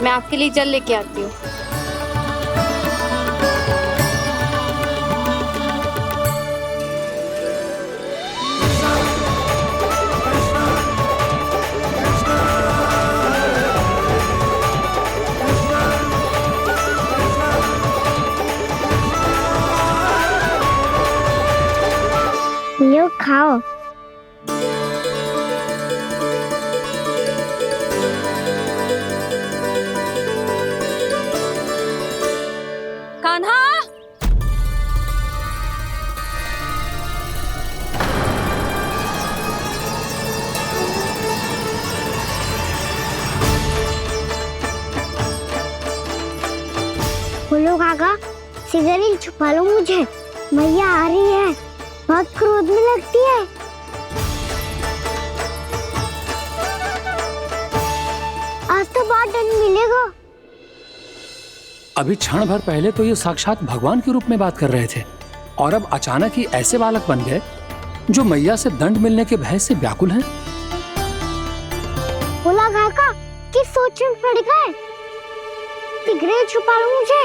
मैं आपके लिए जल लेके आती हूँ। लो खाओ। कान्हा, बोलो काका, सिगरेट छुपा लो मुझे, मैया आ रही है, बहुत क्रोध में लगती है। आज तो बहुत दंड मिलेगा। अभी क्षण भर पहले तो ये साक्षात भगवान के रूप में बात कर रहे थे और अब अचानक ही ऐसे बालक बन गए जो मैया से दंड मिलने के भय से व्याकुल हैं। बोला काका कि सोच में पड़ गए, सिगरेट छुपा लो मुझे।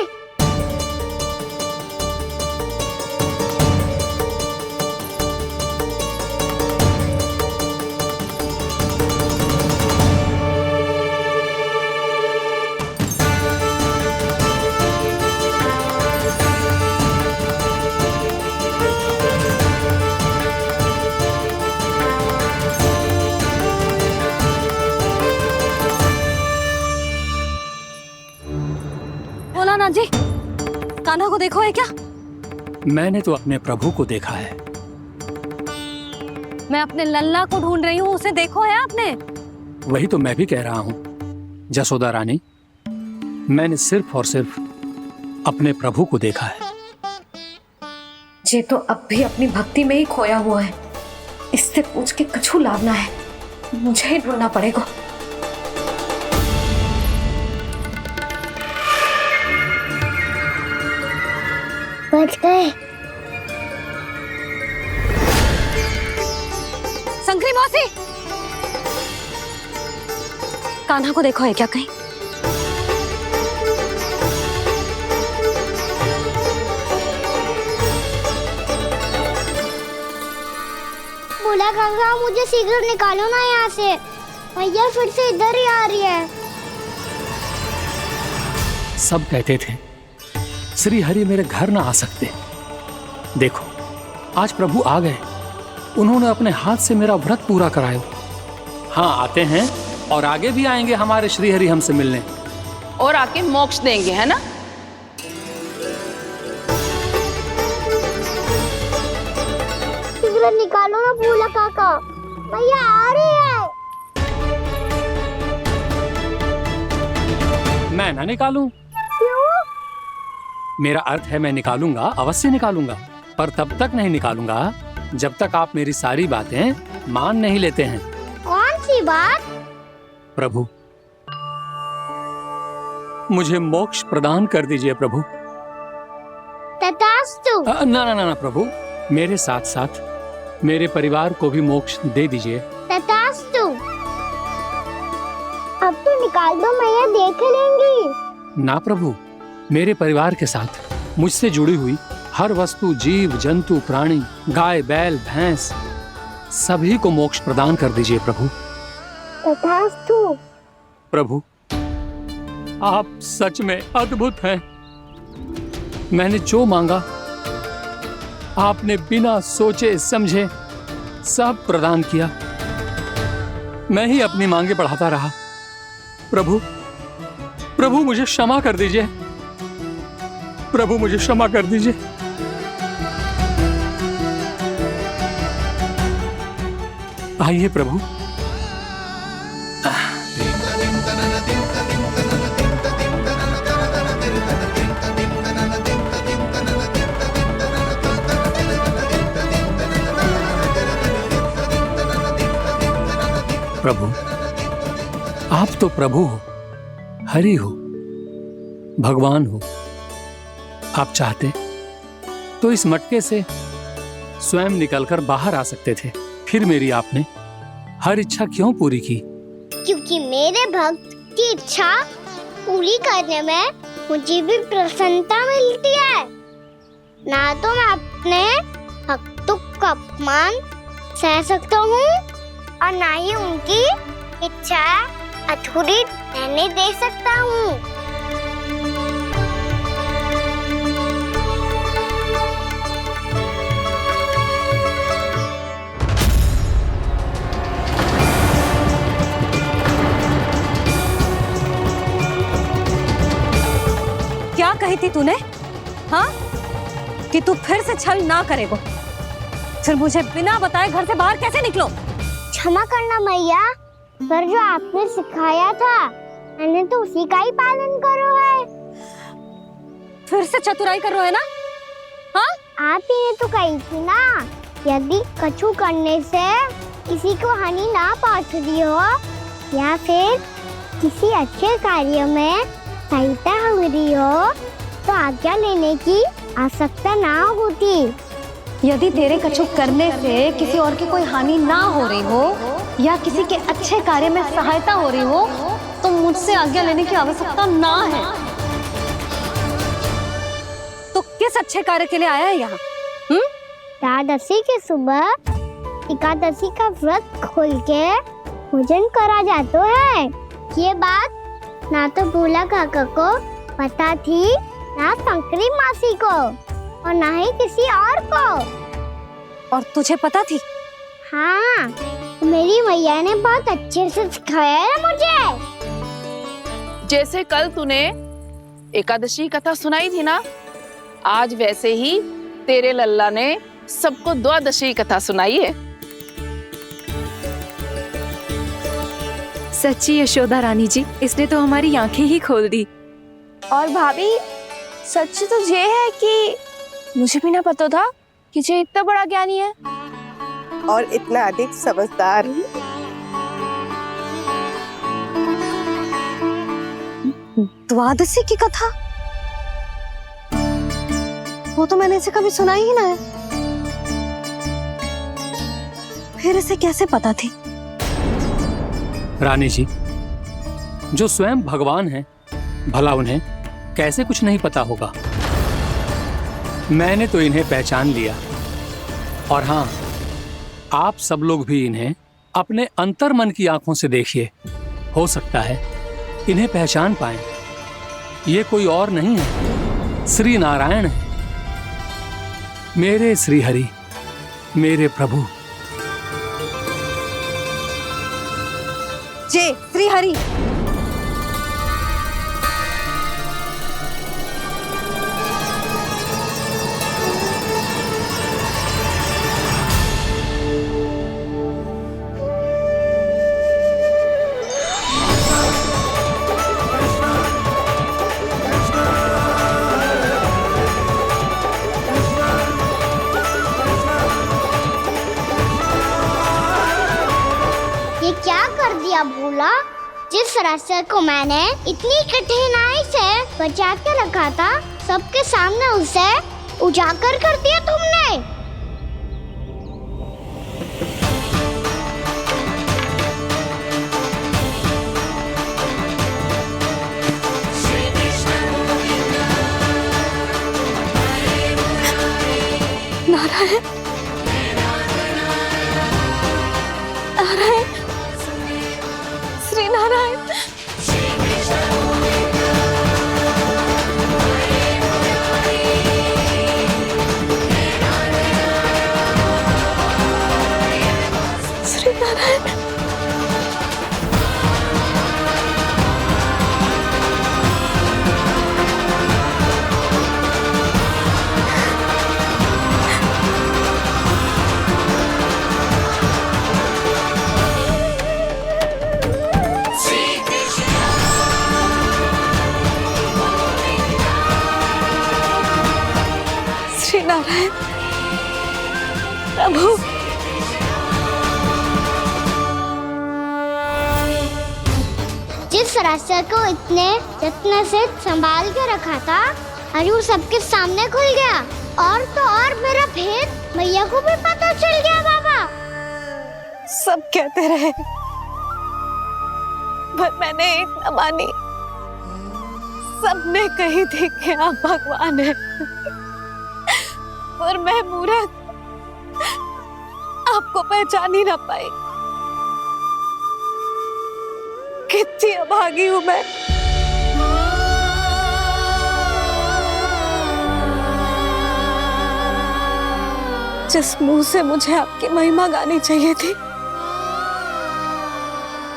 बोला ना जी, कान्हा को देखो है क्या? मैंने तो अपने प्रभु को देखा है। मैं अपने लल्ला को ढूंढ रही हूँ, उसे देखो है आपने? वही तो मैं भी कह रहा हूँ जसोदा रानी, मैंने सिर्फ और सिर्फ अपने प्रभु को देखा है। ये तो अब भी अपनी भक्ति में ही खोया हुआ है, इससे पूछ के कछु लाभ ना है, मुझे ही ढूंढना पड़ेगा। बच गए। संकरी मौसी, कान्हा को देखो है क्या कहीं? बोला काका मुझे सिगरेट निकालो ना यहाँ से, मैया फिर से इधर ही आ रही है। सब कहते थे श्री हरि मेरे घर ना आ सकते। देखो आज प्रभु आ गए, उन्होंने अपने हाथ से मेरा व्रत पूरा कराया। हाँ आते हैं और आगे भी आएंगे हमारे श्री हरि हमसे मिलने और आके मोक्ष देंगे, है ना? सिगरेट निकालो ना बोला काका, मैया आ रही है। मैं ना निकालूं? क्यों? मेरा अर्थ है मैं निकालूंगा, अवश्य निकालूंगा, पर तब तक नहीं निकालूंगा जब तक आप मेरी सारी बातें मान नहीं लेते हैं। कौन सी बात? प्रभु मुझे मोक्ष प्रदान कर दीजिए प्रभु। तथास्तु। ना ना ना ना प्रभु, मेरे साथ साथ मेरे परिवार को भी मोक्ष दे दीजिए। तथास्तु। अब तो निकाल दो, मैया देख लेंगी। ना प्रभु, मेरे परिवार के साथ मुझसे जुड़ी हुई हर वस्तु, जीव जंतु, प्राणी, गाय बैल भैंस, सभी को मोक्ष प्रदान कर दीजिए प्रभु। तथास्तु। प्रभु आप सच में अद्भुत हैं। मैंने जो मांगा आपने बिना सोचे समझे सब प्रदान किया। मैं ही अपनी मांगे बढ़ाता रहा। प्रभु प्रभु मुझे क्षमा कर दीजिए, प्रभु मुझे क्षमा कर दीजिए। आइए प्रभु। प्रभु आप तो प्रभु हो, हरि हो, भगवान हो। आप चाहते तो इस मटके से स्वयं निकलकर बाहर आ सकते थे, फिर मेरी आपने हर इच्छा क्यों पूरी की? क्योंकि मेरे भक्त की इच्छा पूरी करने में मुझे भी प्रसन्नता मिलती है। ना तो मैं अपने हक का अपमान सह सकता हूँ और ना ही उनकी इच्छा अधूरी रहने दे सकता हूँ। क्या कही थी तूने? हाँ, कि तू फिर से छल ना करेगा। फिर मुझे बिना बताए घर से बाहर कैसे निकलो? क्षमा करना मैया, पर जो आपने सिखाया था मैंने तो उसी का ही पालन करो है। फिर से चतुराई कर रहे हो है ना? हाँ, आप ही ने तो कही थी ना, यदि कछु करने से किसी को हानि ना पहुंच रही हो या फिर किसी अच्छे कार्य में सहायता हो रही हो तो आज्ञा लेने की आवश्यकता ना होती। यदि तेरे कछु करने से किसी और की कोई हानि ना हो रही हो या किसी के अच्छे कार्य में सहायता हो रही हो तो मुझसे आज्ञा लेने की आवश्यकता ना है। तो किस अच्छे कार्य के लिए आया है यहाँ? द्वादशी के सुबह एकादशी का व्रत खोल के भोजन करा जाता है। ये बात ना तो भोला काका को पता थी, ना शंकरी मासी को और ना ही किसी और को। और तुझे पता थी? हाँ, मेरी मैया ने बहुत अच्छे से सिखाया है मुझे। जैसे कल तूने एकादशी कथा सुनाई थी ना, आज वैसे ही तेरे लल्ला ने सबको द्वादशी कथा सुनाई है। सच्ची यशोदा रानी जी, इसने तो हमारी आंखें ही खोल दी। और भाभी, सच तो ये है कि मुझे भी ना पता था कि ये इतना बड़ा ज्ञानी है और इतना अधिक समझदार। द्वादशी की कथा? वो तो मैंने इसे कभी सुना ही ना है। फिर इसे कैसे पता थी? रानी जी, जो स्वयं भगवान हैं, भला उन्हें कैसे कुछ नहीं पता होगा। मैंने तो इन्हें पहचान लिया। और हाँ, आप सब लोग भी इन्हें अपने अंतर्मन की आंखों से देखिए, हो सकता है इन्हें पहचान पाएं। ये कोई और नहीं है, श्री नारायण है, मेरे श्री हरि, मेरे प्रभु। जय श्री हरि। ये क्या कर दिया भोला? जिस रास्ते को मैंने इतनी कठिनाई से बचा के रखा था, सबके सामने उसे उजागर कर दिया तुमने। नारायण, नारायण, श्री नारायण। श्री नारायण। श्री नारायण प्रभु। जिस रास्ते को इतने यत्न से संभाल के रखा था, आज वो सबके सामने खुल गया। और तो और मेरा भेद मैया को भी पता चल गया। बाबा, सब कहते रहे पर मैंने एक न मानी। सबने कही थी कि आप भगवान हैं, पर मैं मूरत आपको पहचान ही ना पाई। कितनी अभागी हूं मैं। जिस मुंह से मुझे आपकी महिमा गानी चाहिए थी,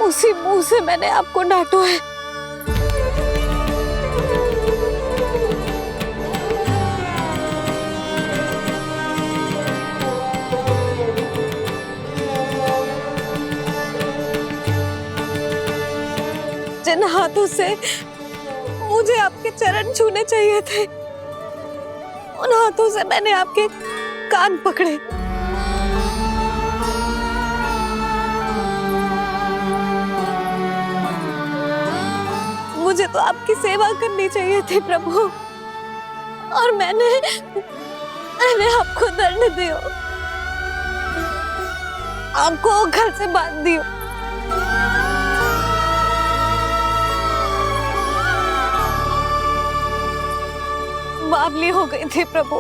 उसी मुंह से मैंने आपको डांटा है। जिन हाथों से मुझे आपके चरण छूने चाहिए थे, उन हाथों से मैंने आपके कान पकड़े। मुझे तो आपकी सेवा करनी चाहिए थी प्रभु, और मैंने आपको दंड दियो, आपको घर से बांध दियो। बावली हो गई थी प्रभु।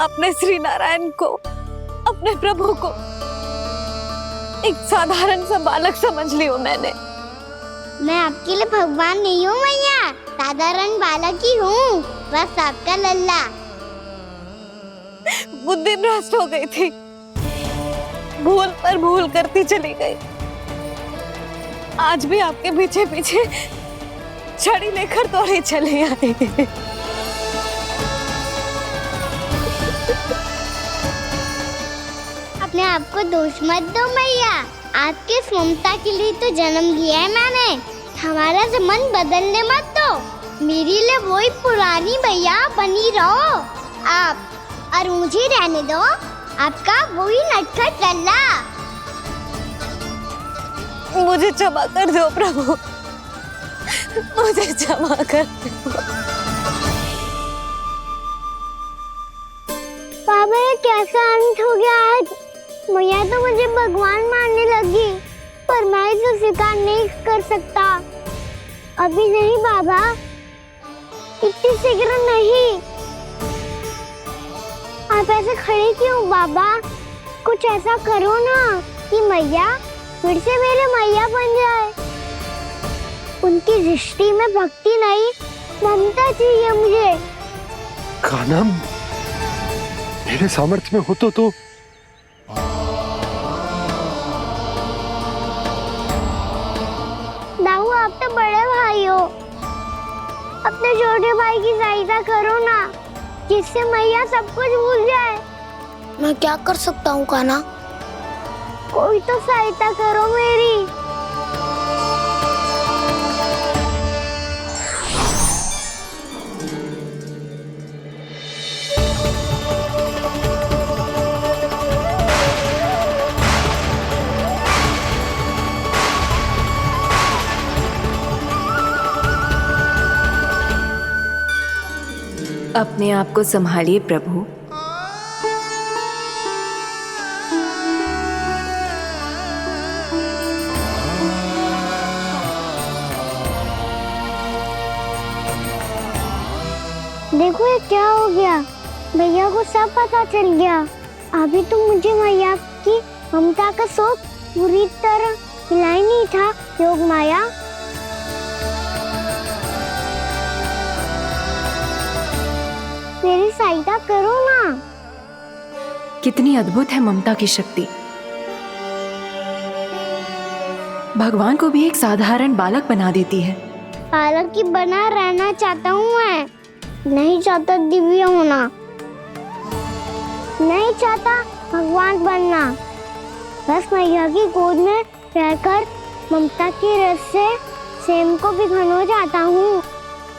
अपने श्री नारायण को, अपने प्रभु को एक साधारण सा बालक समझ लियो मैंने। मैं आपके लिए भगवान नहीं हूँ मैया, साधारण बालक ही हूँ, बस आपका लल्ला। बुद्धि भ्रष्ट हो गई थी, भूल पर भूल करती चली गई। आज भी आपके पीछे पीछे छड़ी लेकर दौड़े चले आए। अपने आप को दोष मत दो मैया, आपके ममता के लिए तो जन्म लिया है मैंने। हमारा से मन बदलने मत दो, मेरे लिए वही पुरानी भैया बनी रहो आप, और मुझे रहने दो आपका वही नटखट लल्ला। मुझे क्षमा कर दो प्रभु, मुझे क्षमा कर दो। बाबा ये कैसा अंत हो गया आज? मैया तो मुझे भगवान मानने लगी, पर मैं इसे स्वीकार नहीं कर सकता। अभी नहीं बाबा, इतनी शीघ्र नहीं। आप ऐसे खड़े क्यों बाबा? कुछ ऐसा करो ना कि मैया फिर से मेरे मैया बन जाए। उनकी दृष्टि में भक्ति नहीं, ममता चाहिए मुझे। कान्हा, मेरे सामर्थ्य में हो तो दाऊ, आप तो बड़े भाई हो, अपने छोटे भाई की सहायता करो ना, जिससे मैया सब कुछ भूल जाए। मैं क्या कर सकता हूँ कान्हा? कोई तो सहायता करो मेरी। अपने आप को संभालिए प्रभु। देखो ये क्या हो गया, भैया को सब पता चल गया। अभी तो मुझे मैया की ममता का शौक पूरी तरह मिला ही नहीं था। योग माया, मेरी सहायता करो ना। कितनी अद्भुत है ममता की शक्ति। भगवान को भी एक साधारण बालक बना देती है। बालक की बना रहना चाहता हूँ मैं, नहीं चाहता दिव्य होना, नहीं चाहता भगवान बनना। बस मैया की गोद में रहकर ममता की रस से सेम को भी घनो चाहता हूँ।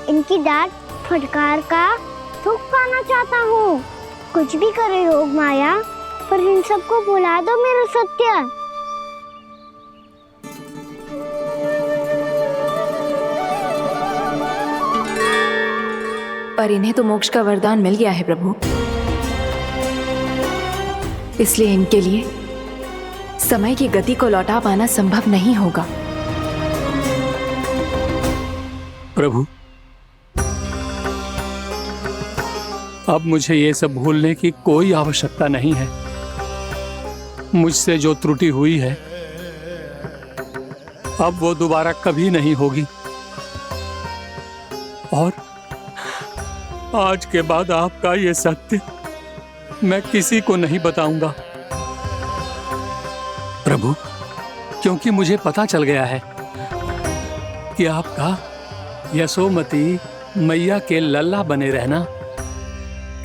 इनकी डांट फटकार का सुख पाना चाहता हूँ। कुछ भी करे योग माया, पर इन सबको भुला दो मेरा सत्य। पर इन्हें तो मोक्ष का वरदान मिल गया है प्रभु, इसलिए इनके लिए समय की गति को लौटा पाना संभव नहीं होगा। प्रभु, अब मुझे ये सब भूलने की कोई आवश्यकता नहीं है। मुझसे जो त्रुटि हुई है अब वो दोबारा कभी नहीं होगी, और आज के बाद आपका ये सत्य मैं किसी को नहीं बताऊंगा प्रभु, क्योंकि मुझे पता चल गया है कि आपका यशोमती मैया के लल्ला बने रहना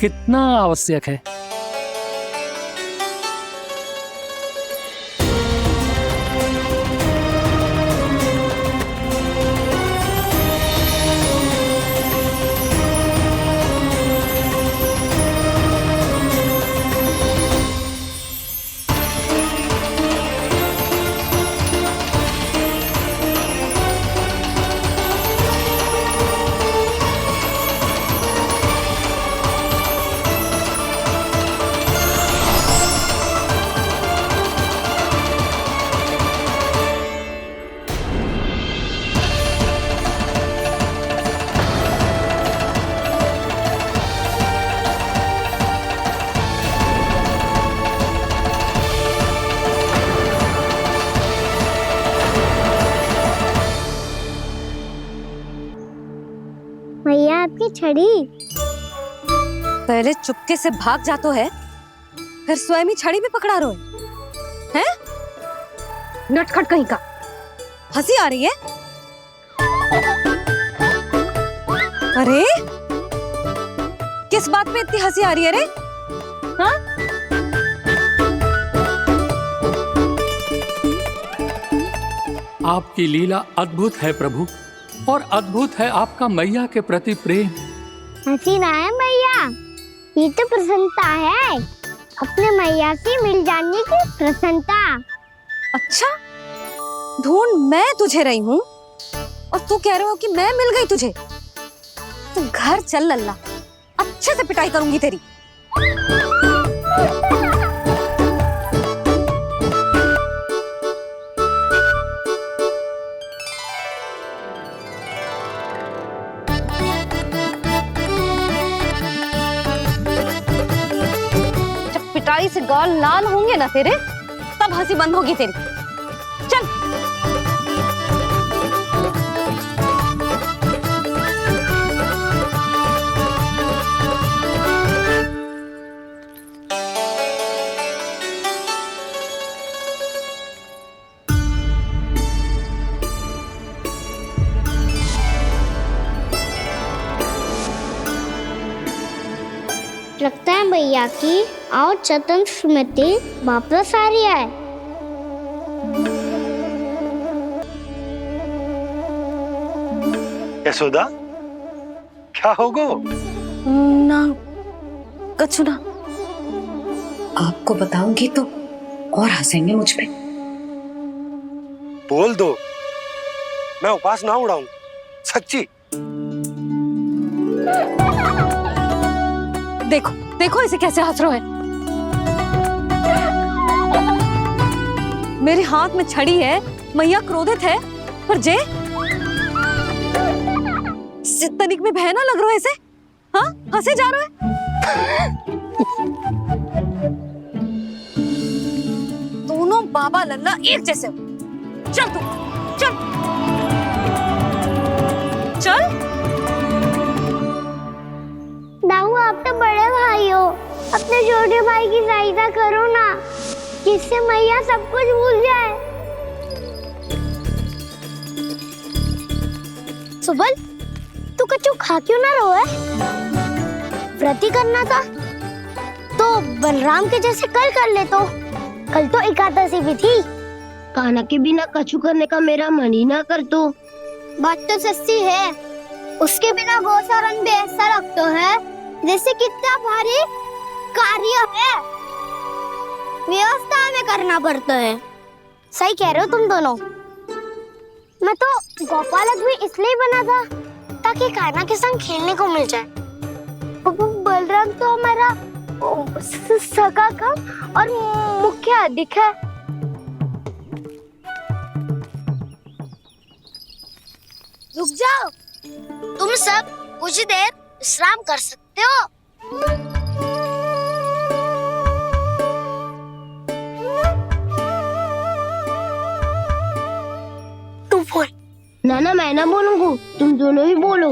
कितना आवश्यक है। मैया आपकी छड़ी। पहले चुपके से भाग जातो है, फिर स्वयं ही छड़ी भी पकड़ा रोए हैं? नटखट कहीं का। हंसी आ रही है? अरे किस बात पे इतनी हंसी आ रही है रे? हाँ? आपकी लीला अद्भुत है प्रभु, और अद्भुत है आपका मैया के प्रति प्रेम। हंसी ना है मैया, ये तो प्रसन्नता है, अपने मैया से मिल जाने की प्रसन्नता। अच्छा, ढूंढ मैं तुझे रही हूँ और तू कह रहे हो कि मैं मिल गई तुझे? तू घर चल लल्ला, अच्छे से पिटाई करूंगी तेरी। जब पिटाई से गाल लाल होंगे ना तेरे, तब हंसी बंद होगी तेरी। चल। लगता है भैया की और चतन स्मृति वापस आ रही है। यशोदा, क्या होगो? ना कछु ना। आपको बताऊंगी तो और हंसेंगे मुझ पे। बोल दो, मैं उपवास ना उड़ाऊं, सच्ची। देखो देखो इसे कैसे हंस रहा है। मेरे हाथ में छड़ी है, मैया क्रोधित है, पर जे तनिक में भय ना लग रहा है इसे? हाँ, हंसे जा रहा है। दोनों बाबा लल्ला एक जैसे हो। चल तू, चल चल। दाऊ, आप तो बड़े भाई हो, अपने छोटे भाई की सहायता करो ना, जिससे मैया सब कुछ भूल जाए। सुबल, तू कच्चू खा क्यों ना रो है? व्रत ही करना था तो बलराम के जैसे कल कर ले। तो कल तो एकादशी भी थी। कान्हा के बिना कछु करने का मेरा मन ही ना कर। तो बात तो सच्ची है, उसके बिना गोचारण भी ऐसा लगता है जैसे कितना भारी कार्य है, व्यवस्था में करना पड़ता है। सही कह रहे हो तुम दोनों। मैं तो गोपालक भी इसलिए बना था ताकि कान्हा के संग खेलने को मिल जाए। बलराम तो हमारा सगा कम और मुख्य अधिक है। रुक जाओ, तुम सब कुछ देर विश्राम कर सकते हो। तू बोल। नाना मैं ना बोलूंगा, तुम दोनों ही बोलो।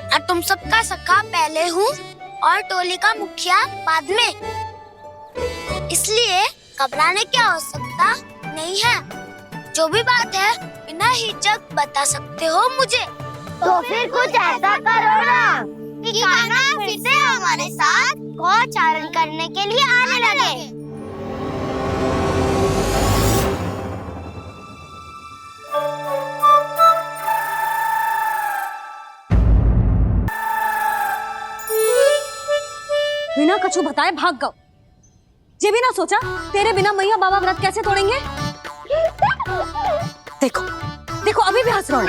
और तुम सबका सखा पहले हूँ और टोली का मुखिया बाद में, इसलिए घबराने की आवश्यकता नहीं है। जो भी बात है बिना हिचक बता सकते हो मुझे। तो फिर कुछ ऐसा करो ना कि कान्हा फिर से हमारे साथ गौचारण करने के लिए आने लगे। बिना कछु बताए भाग गओ। ये भी ना सोचा तेरे बिना मैया बाबा व्रत कैसे तोड़ेंगे। देखो देखो अभी भी हंस रहा है।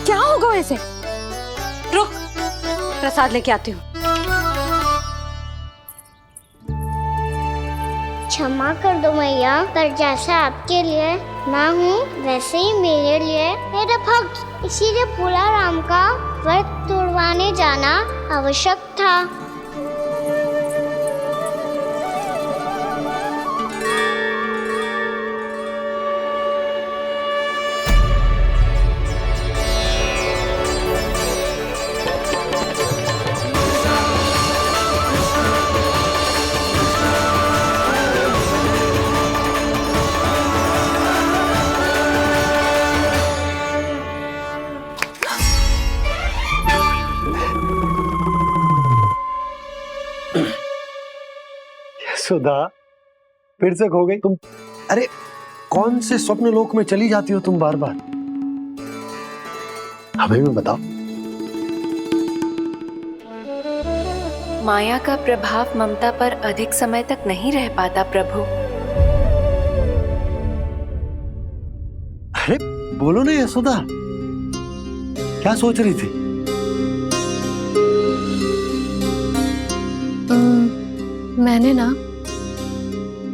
क्या होगा वैसे? रुक, प्रसाद लेके आती हूँ। क्षमा कर दो मैया, पर जैसा आपके लिए ना हूँ वैसे ही मेरे लिए मेरा भक्त, इसीलिए भोला राम का व्रत तोड़वाने जाना आवश्यक था। सुधा, फिर से खो गई तुम। अरे कौन से स्वप्न लोक में चली जाती हो तुम बार बार? हमें भी बताओ। माया का प्रभाव ममता पर अधिक समय तक नहीं रह पाता प्रभु। अरे बोलो ना यशोदा, क्या सोच रही थी? मैंने ना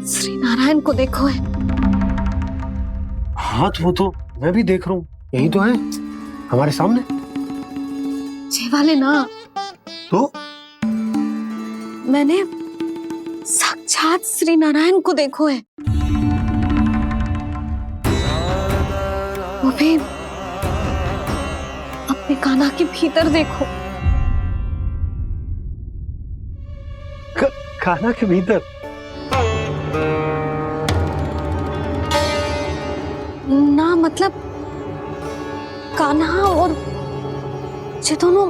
श्री नारायण को देखो है। हाँ वो तो मैं भी देख रहा हूँ, यही तो है हमारे सामने। ये वाले ना, तो मैंने साक्षात श्री नारायण को देखो है, वो भी अपने कान्हा के भीतर देखो। कान्हा के भीतर? ना मतलब कान्हा और ये दोनों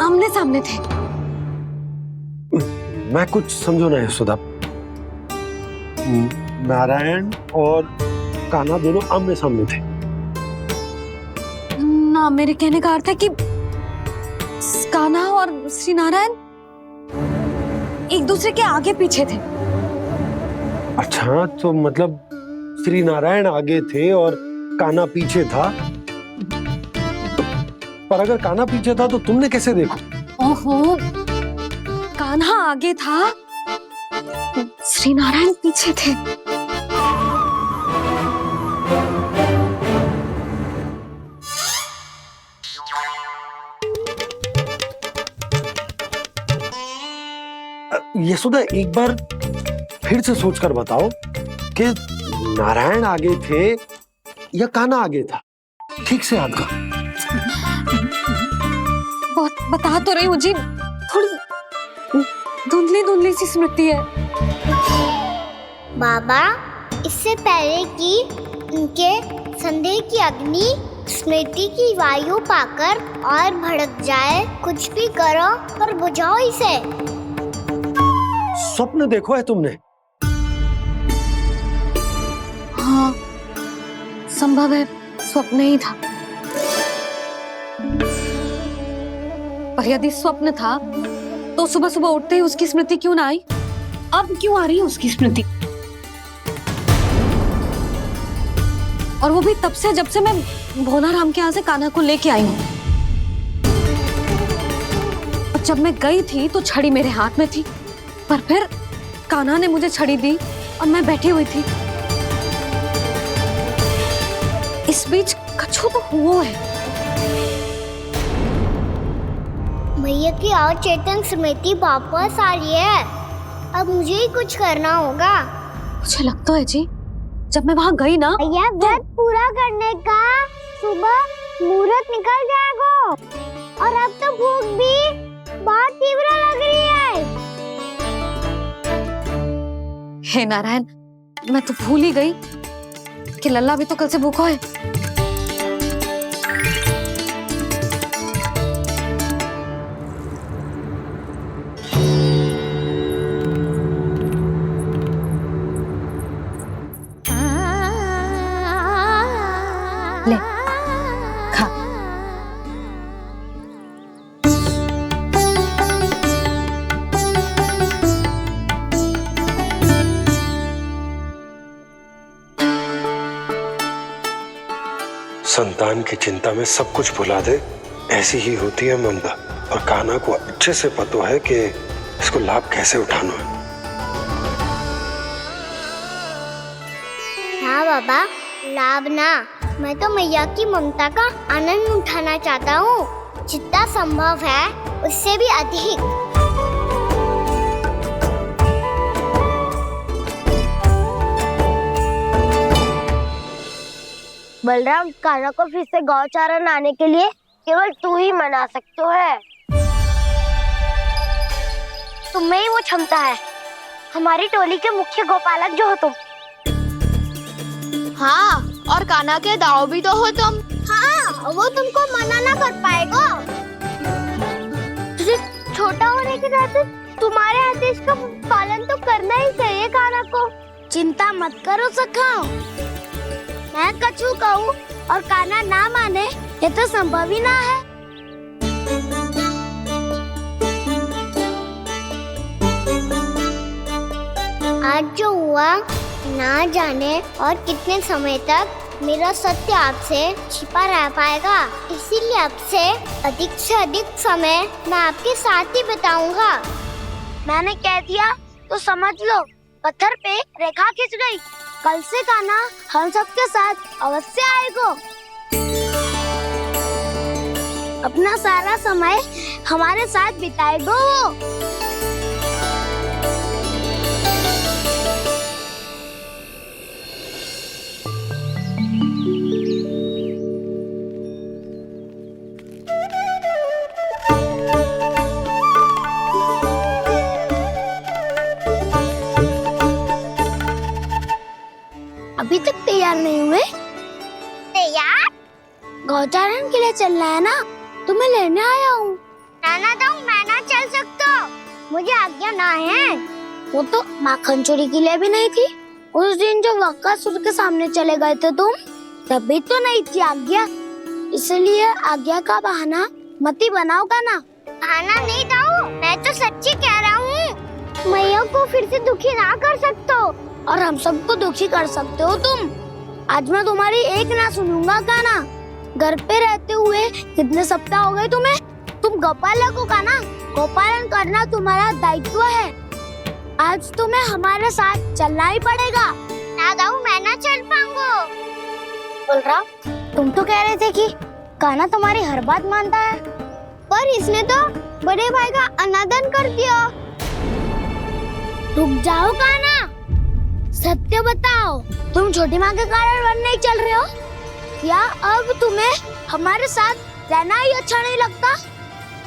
आमने सामने थे। मैं कुछ समझो ना यशोदा। नारायण और कान्हा दोनों आमने सामने थे? ना, मेरे कहने का अर्थ है कि कान्हा और श्री नारायण एक दूसरे के आगे पीछे थे। अच्छा, तो मतलब श्री नारायण आगे थे और कान्हा पीछे था। पर अगर कान्हा पीछे था तो तुमने कैसे देखा? ओहो, कान्हा आगे था, श्री नारायण पीछे थे। यशोदा, एक बार फिर से सोचकर बताओ कि नारायण आगे थे या कान्हा आगे था? ठीक से याद कर। बहुत बता तो रही हूँ जी, थोड़ी धुंधली धुंधली सी स्मृति है। बाबा, इससे पहले कि उनके संदेह की अग्नि स्मृति की वायु पाकर और भड़क जाए, कुछ भी करो पर बुझाओ इसे। स्वप्न देखो है तुमने? हाँ, संभव है स्वप्न ही था। पर यदि स्वप्न था तो सुबह सुबह उठते ही उसकी स्मृति क्यों ना आई? अब क्यों आ रही है उसकी स्मृति? और वो भी तब से जब से मैं भोला राम के यहाँ से कान्हा को लेके आई हूँ। और जब मैं गई थी तो छड़ी मेरे हाथ में थी, पर फिर कान्हा ने मुझे छड़ी दी और मैं बैठी हुई थी। इस बीच कछु तो हुआ है। भैया की और चेतन स्मृति वापस आ रही है। अब मुझे ही कुछ करना होगा। मुझे लगता है जी, जब मैं वहाँ गई ना, भैया व्रत पूरा करने का सुबह मुहूर्त निकल जाएगा और अब तो भूख भी बहुत तीव्र लग रही है। हे नारायण, मैं तो भूल ही गई कि लल्ला भी तो कल से भूखा है। ले खा। संतान की चिंता में सब कुछ भुला दे, ऐसी ही होती है ममता। और कान्हा को अच्छे से पता है कि इसको लाभ कैसे उठाना है। हाँ बाबा, लाभ ना, मैं तो मैया की ममता का आनंद उठाना चाहता हूँ, जितना संभव है उससे भी अधिक। बलराम, कान्हा को फिर से गौचारण आने के लिए केवल तू ही मना सकते है। तुम्हें ही वो क्षमता है, हमारी टोली के मुख्य गोपालक जो हो तुम। हाँ, और कान्हा के दाव भी तो हो तुम। हाँ, वो तुमको मना ना कर पाएगा। तुझे छोटा होने के नाते तुम्हारे आदेश का पालन तो करना ही चाहिए कान्हा को। चिंता मत करो सखा, मैं कछु कहूँ और कान्हा ना माने, ये तो संभव ही ना है। आज जो हुआ ना जाने और कितने समय तक मेरा सत्य आपसे छिपा रह पाएगा, इसीलिए आपसे अधिक से अधिक समय मैं आपके साथ ही बिताऊंगा। मैंने कह दिया तो समझ लो, पत्थर पे रेखा खिंच गई। कल से कान्हा हम सबके साथ अवश्य आएगा। अपना सारा समय हमारे साथ बिताएगा वो। अभी तक तैयार नहीं हुए? तैयार? गौचारण के लिए चलना है ना, तुम्हें लेने आया हूँ। नाना तो मैं ना चल सकता, मुझे आज्ञा ना है। वो तो माखन चोरी के लिए भी नहीं थी। उस दिन जो वक्कासुर के सामने चले गए थे तुम, तभी तो नहीं थी आज्ञा। इसलिए आज्ञा का बहाना मत ही बनाओ कान्हा। बहाना नहीं दाऊ, मैं तो सच्ची कह रहा हूँ। मैया को फिर से दुखी ना कर सकते हो और हम सबको दुखी कर सकते हो तुम। आज मैं तुम्हारी एक ना सुनूंगा कान्हा। घर पे रहते हुए कितने सप्ताह हो गए तुम्हें? तुम गोपालक हो कान्हा, गोपालन करना तुम्हारा दायित्व है। आज तुम्हें हमारे साथ चलना ही पड़ेगा। ना दाऊ, मैं ना चल पाऊंगा। बलराम, तुम तो कह रहे थे कि कान्हा तुम्हारी हर बात मानता है, पर इसने तो बड़े भाई का अनादर कर दिया। रुक जाओ कान्हा, सत्य बताओ, तुम छोटी माँ के कारण वन नहीं चल रहे हो या अब तुम्हें हमारे साथ रहना ही अच्छा नहीं लगता?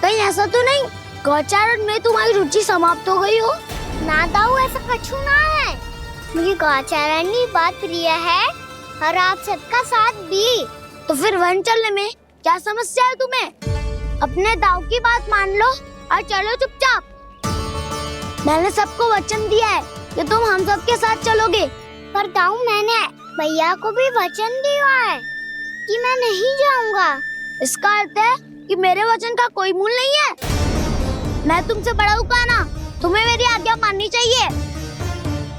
कहीं ऐसा तो नहीं गौचारण में तुम्हारी रुचि समाप्त हो गई हो? ना दाऊ, ऐसा कछु ना है। मुझे गौचारण की बात प्रिय है और आप सबका साथ भी। तो फिर वन चलने में क्या समस्या है तुम्हें? अपने दाऊ की बात मान लो और चलो चुपचाप। मैंने सबको वचन दिया है कि तुम हम सबके साथ चलोगे। पर दाऊ, मैंने भैया को भी वचन दिया है कि मैं नहीं जाऊंगा। इसका अर्थ है कि मेरे वचन का कोई मूल नहीं है। मैं तुमसे बड़ा हूँ कान्हा, तुम्हें मेरी आज्ञा माननी चाहिए।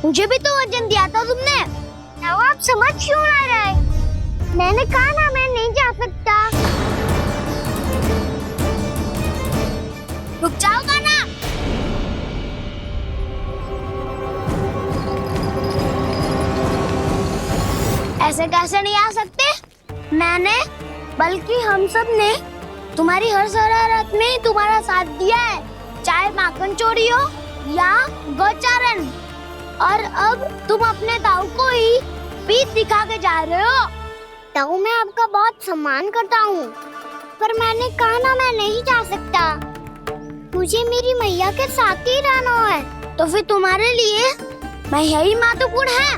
मुझे भी तो वचन दिया था तुमने। दाऊ, आप समझ क्यों ना रहे? मैंने कहा ना मैं नहीं जा सकता। रुक जाओ कान्हा। ऐसे कैसे नहीं आ सकते? मैंने बल्कि हम सब ने तुम्हारी हर शरारत में तुम्हारा साथ दिया है, चाहे माखन चोरी हो या गोचारण। और अब तुम अपने ताऊ को ही पीठ दिखा के जा रहे हो। ताऊ, मैं आपका बहुत सम्मान करता हूँ, पर मैंने कहा ना मैं नहीं जा सकता। मुझे मेरी मैया के साथ ही रहना है। तो फिर तुम्हारे लिए मैं यही महत्वपूर्ण है।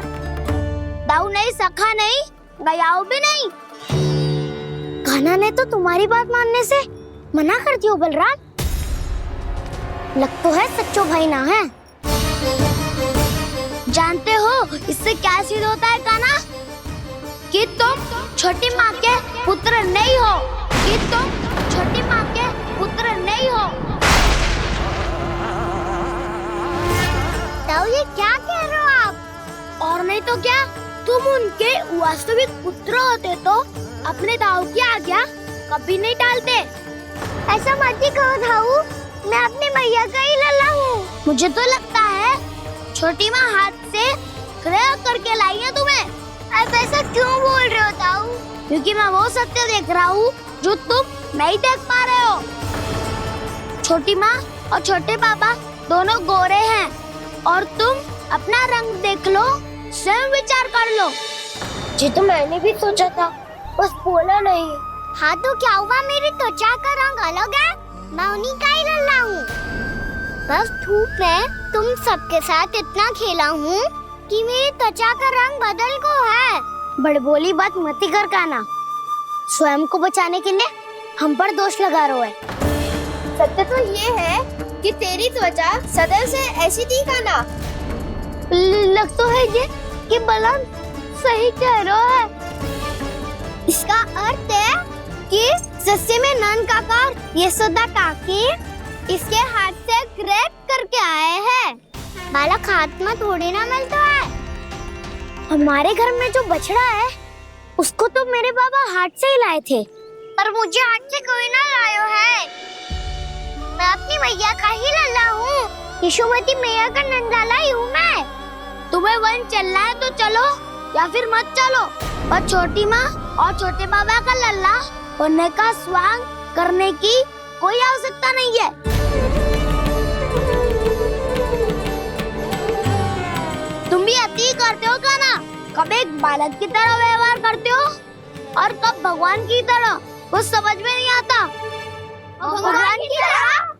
ताऊ नहीं, सखा नहीं, गयाऊ भी नहीं। कान्हा ने तो तुम्हारी बात मानने से मना कर दियो बलराम। लग तो है सच्चो भाई ना है। जानते हो इससे क्या सिद्ध होता है कान्हा? कि तुम छोटी माँ के पुत्र नहीं हो, कि तुम छोटी माँ के पुत्र नहीं हो। ताऊ, ये क्या कह रहे हो आप? और नहीं तो क्या, तुम उनके वास्तविक पुत्र होते तो अपने ताऊ की आज्ञा कभी नहीं टालते। ऐसा मत ही कहो ताऊ, मैं अपनी मैया का ही लल्ला हूँ। मुझे तो लगता है छोटी माँ हाथ से ग्रह करके लाई है तुम्हें। आप ऐसा क्यों बोल रहे हो ताऊ? क्योंकि मैं वो सत्य देख रहा हूँ जो तुम नहीं देख पा रहे हो। छोटी माँ और छोटे पापा दोनों गोरे हैं, और तुम अपना रंग देख लो, स्वयं विचार कर लो। जी तो मैंने भी सोचा था, बस बोला नहीं। हाँ तो क्या हुआ, मेरी त्वचा का रंग अलग है, मैं उन्हीं का ही लल्ला हूँ। बस धूप में तुम सबके साथ इतना खेला हूँ कि मेरी त्वचा का रंग बदल को है। बड़बोली बात मत ही कर कान्हा, स्वयं को बचाने के लिए हम पर दोष लगा रहे हो। सत्य तो ये है कि तेरी त्वचा सदैव से ऐसी थी कान्हा। लग तो है ये कि बलराम सही कह रहा है। इसका अर्थ है कि सस्ते में नन काका यशोदा काकी इसके हाथ से ग्रेट करके आए हैं। बालक हाथ में थोड़ी ना मिलता है। हमारे घर में जो बछड़ा है उसको तो मेरे बाबा हाथ से ही लाए थे, पर मुझे हाथ से कोई ना लायो है। मैं अपनी मैया का ही लल्ला हूँ, यशोमती मैया का नंदलाला ही हूँ मैं। तुम्हें वन चलना है तो चलो, या फिर मत चलो, और छोटी माँ और छोटे बाबा का लल्ला होने का स्वांग करने की कोई आवश्यकता नहीं है। तुम भी अति करते हो कान्हा, कब एक बालक की तरह व्यवहार करते हो और कब भगवान की तरह, कुछ समझ में नहीं आता। भगवान की तरह?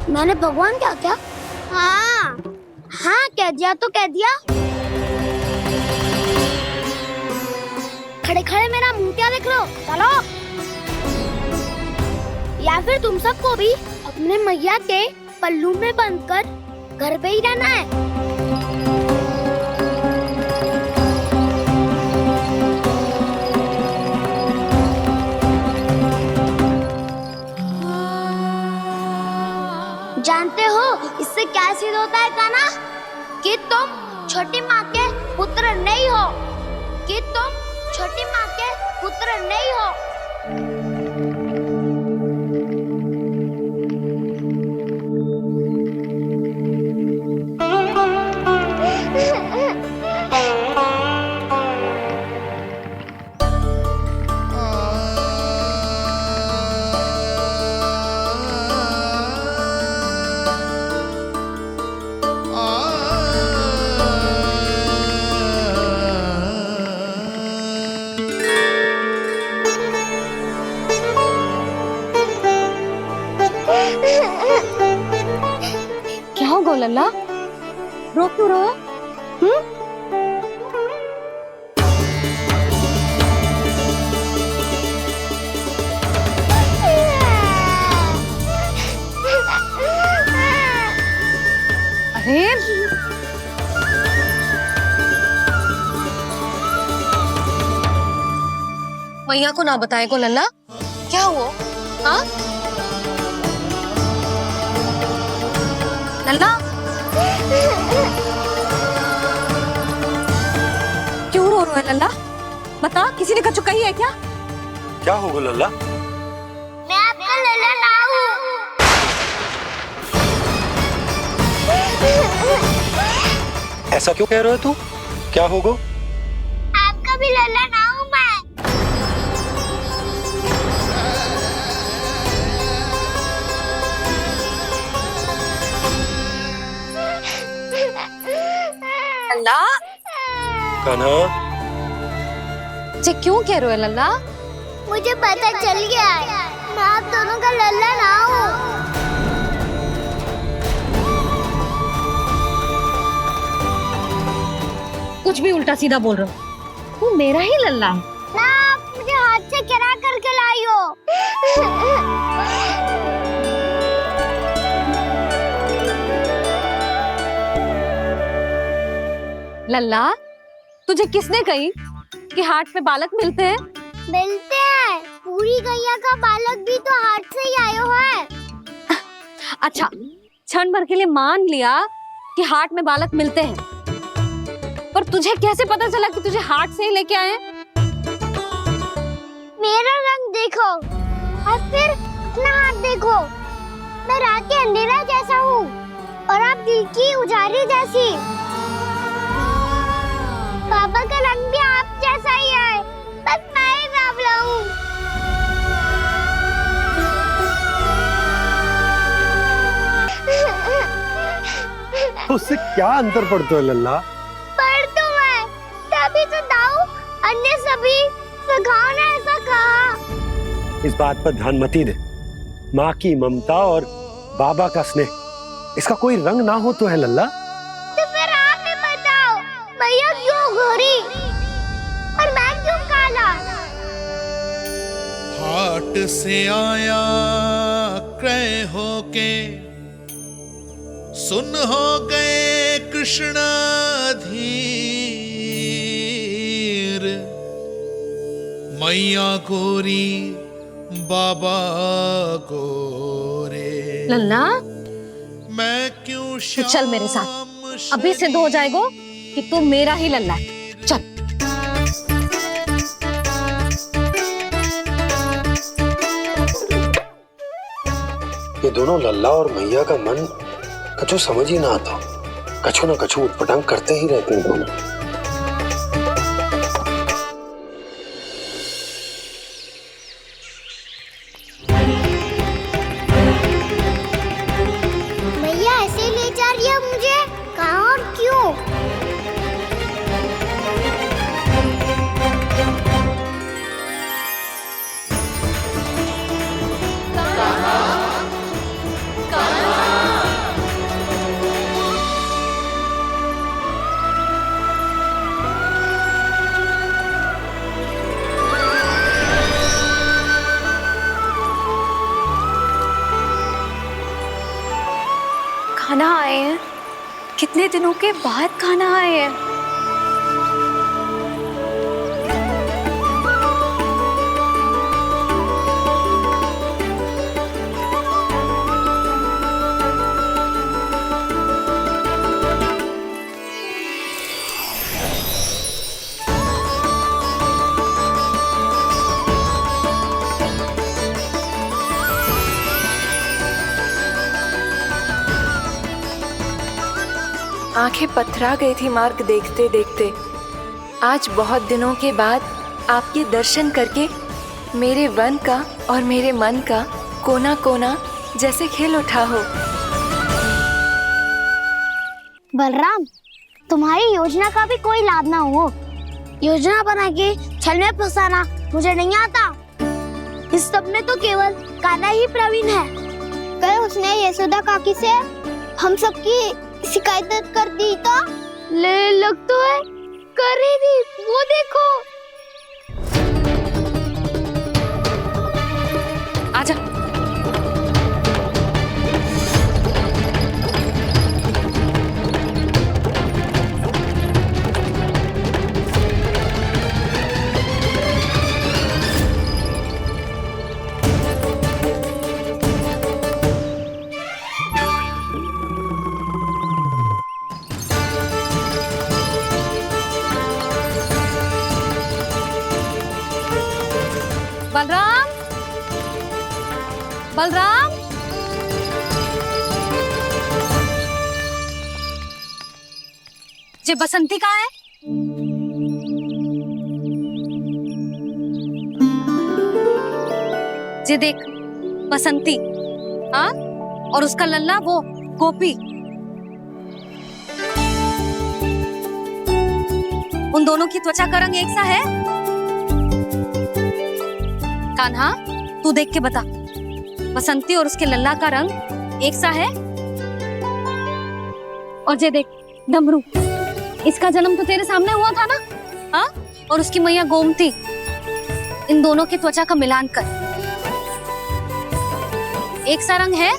मैंने भगवान क्या क्या? हाँ हाँ, कह दिया तो कह दिया। खड़े खड़े मेरा मुंह क्या देख लो, चलो। या फिर तुम सबको भी अपने मैया के पल्लू में बंधकर घर पे ही रहना है। जानते हो इससे क्या सिद्ध होता है कान्हा? कि तुम छोटी माँ के पुत्र नहीं हो, कि तुम छोटी माँ के पुत्र नहीं हो। क्या हो गो लल्ला, रो क्यों रहे हो? अरे मैया को ना बताए को लल्ला, क्या हुआ? हाँ लल्ला, क्यों रो रहा है लल्ला? बता, किसी ने कछु कही है क्या? क्या होगा लल्ला? मैं आपका लल्ला ना हूँ। ऐसा क्यों कह रहे हो तू? क्या होगा? आपका भी लल्ला ना हूँ मैं। लल्ला कान्हा, जे क्यों कह रहे हो लल्ला? मुझे पता चल गया है, मैं आप दोनों का लल्ला ना हूँ। कुछ भी उल्टा सीधा बोल रहे हो, तू मेरा ही लल्ला है। ना, आप मुझे हाथ से गिरा करके लाई हो। लल्ला, तुझे किसने कही कि हाट में बालक मिलते हैं? मिलते हैं, पूरी गैया का बालक भी तो हाट से ही आयो है। अच्छा, क्षण भर के लिए मान लिया कि हाट में बालक मिलते हैं, पर तुझे कैसे पता चला कि तुझे हाट से ही लेके आए हैं? मेरा रंग देखो और फिर अपना हाथ देखो। मैं रात के अंधेरा जैसा हूँ और आप दिल की उजाली जैसी। पापा का रंग भी आप जैसा ही है, बस मैं ही बावला हूँ। उससे क्या अंतर पड़ता है लल्ला? पर तो मैं तभी तो दाऊ अन्य सभी सखाओ ने ऐसा कहा। इस बात पर ध्यान मत ही दे। माँ की ममता और बाबा का स्नेह, इसका कोई रंग ना हो तो है लल्ला। तो फिर आप ही बताओ, भैया क्यों गोरी और मैं क्यों काला? हाट से आया क्रय होके, सुन हो गए कृष्णाधीर। मैया गोरी बाबा गोरे, लल्ला, मैं क्यों तू चल मेरे साथ, अभी सिद्ध हो जाएगा कि तू मेरा ही लल्ला है। चल। ये दोनों लल्ला और मैया का मन कछु समझ ही ना आता, कछु ना कछु उटपटांग करते ही रहते हैं दोनों। भैया ऐसे ले जा रही है मुझे, कहाँ और क्यों? खाना आए हैं, कितने दिनों के बाद खाना आए हैं। आंखें पथरा गई थी मार्ग देखते देखते। आज बहुत दिनों के बाद आपके दर्शन करके मेरे वन का और मेरे मन का कोना कोना जैसे खिल उठा हो। बलराम, तुम्हारी योजना का भी कोई लाभ ना हो। योजना बना के छल में फंसाना मुझे नहीं आता। इस सब में तो केवल कान्हा ही प्रवीण है। कल उसने यशोदा काकी से हम सबकी शिकायत कर दी तो लग तो है कर ही दी, वो देखो। आजा। बलराम, बलराम, जे बसंती कहाँ है? जे देख, बसंती, हाँ, और उसका लल्ला वो गोपी। उन दोनों की त्वचा का रंग एक सा है? कान्हा, तू देख के बता, बसंती और उसके लल्ला का रंग एक सा है? और ये देख डमरू, इसका जन्म तो तेरे सामने हुआ था ना? हाँ? और उसकी मैया गोमती, इन दोनों की त्वचा का मिलान कर एक सा रंग है?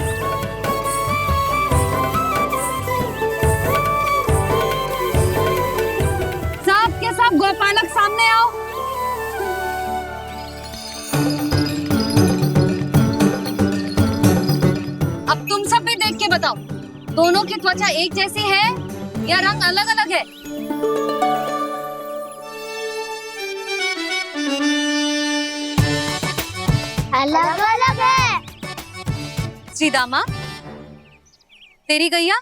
सब के सब गोपालक सामने आओ। अब तुम सब भी देख के बताओ, दोनों की त्वचा एक जैसी है या रंग अलग अलग है? अलग अलग है। श्रीदामा, तेरी गैया,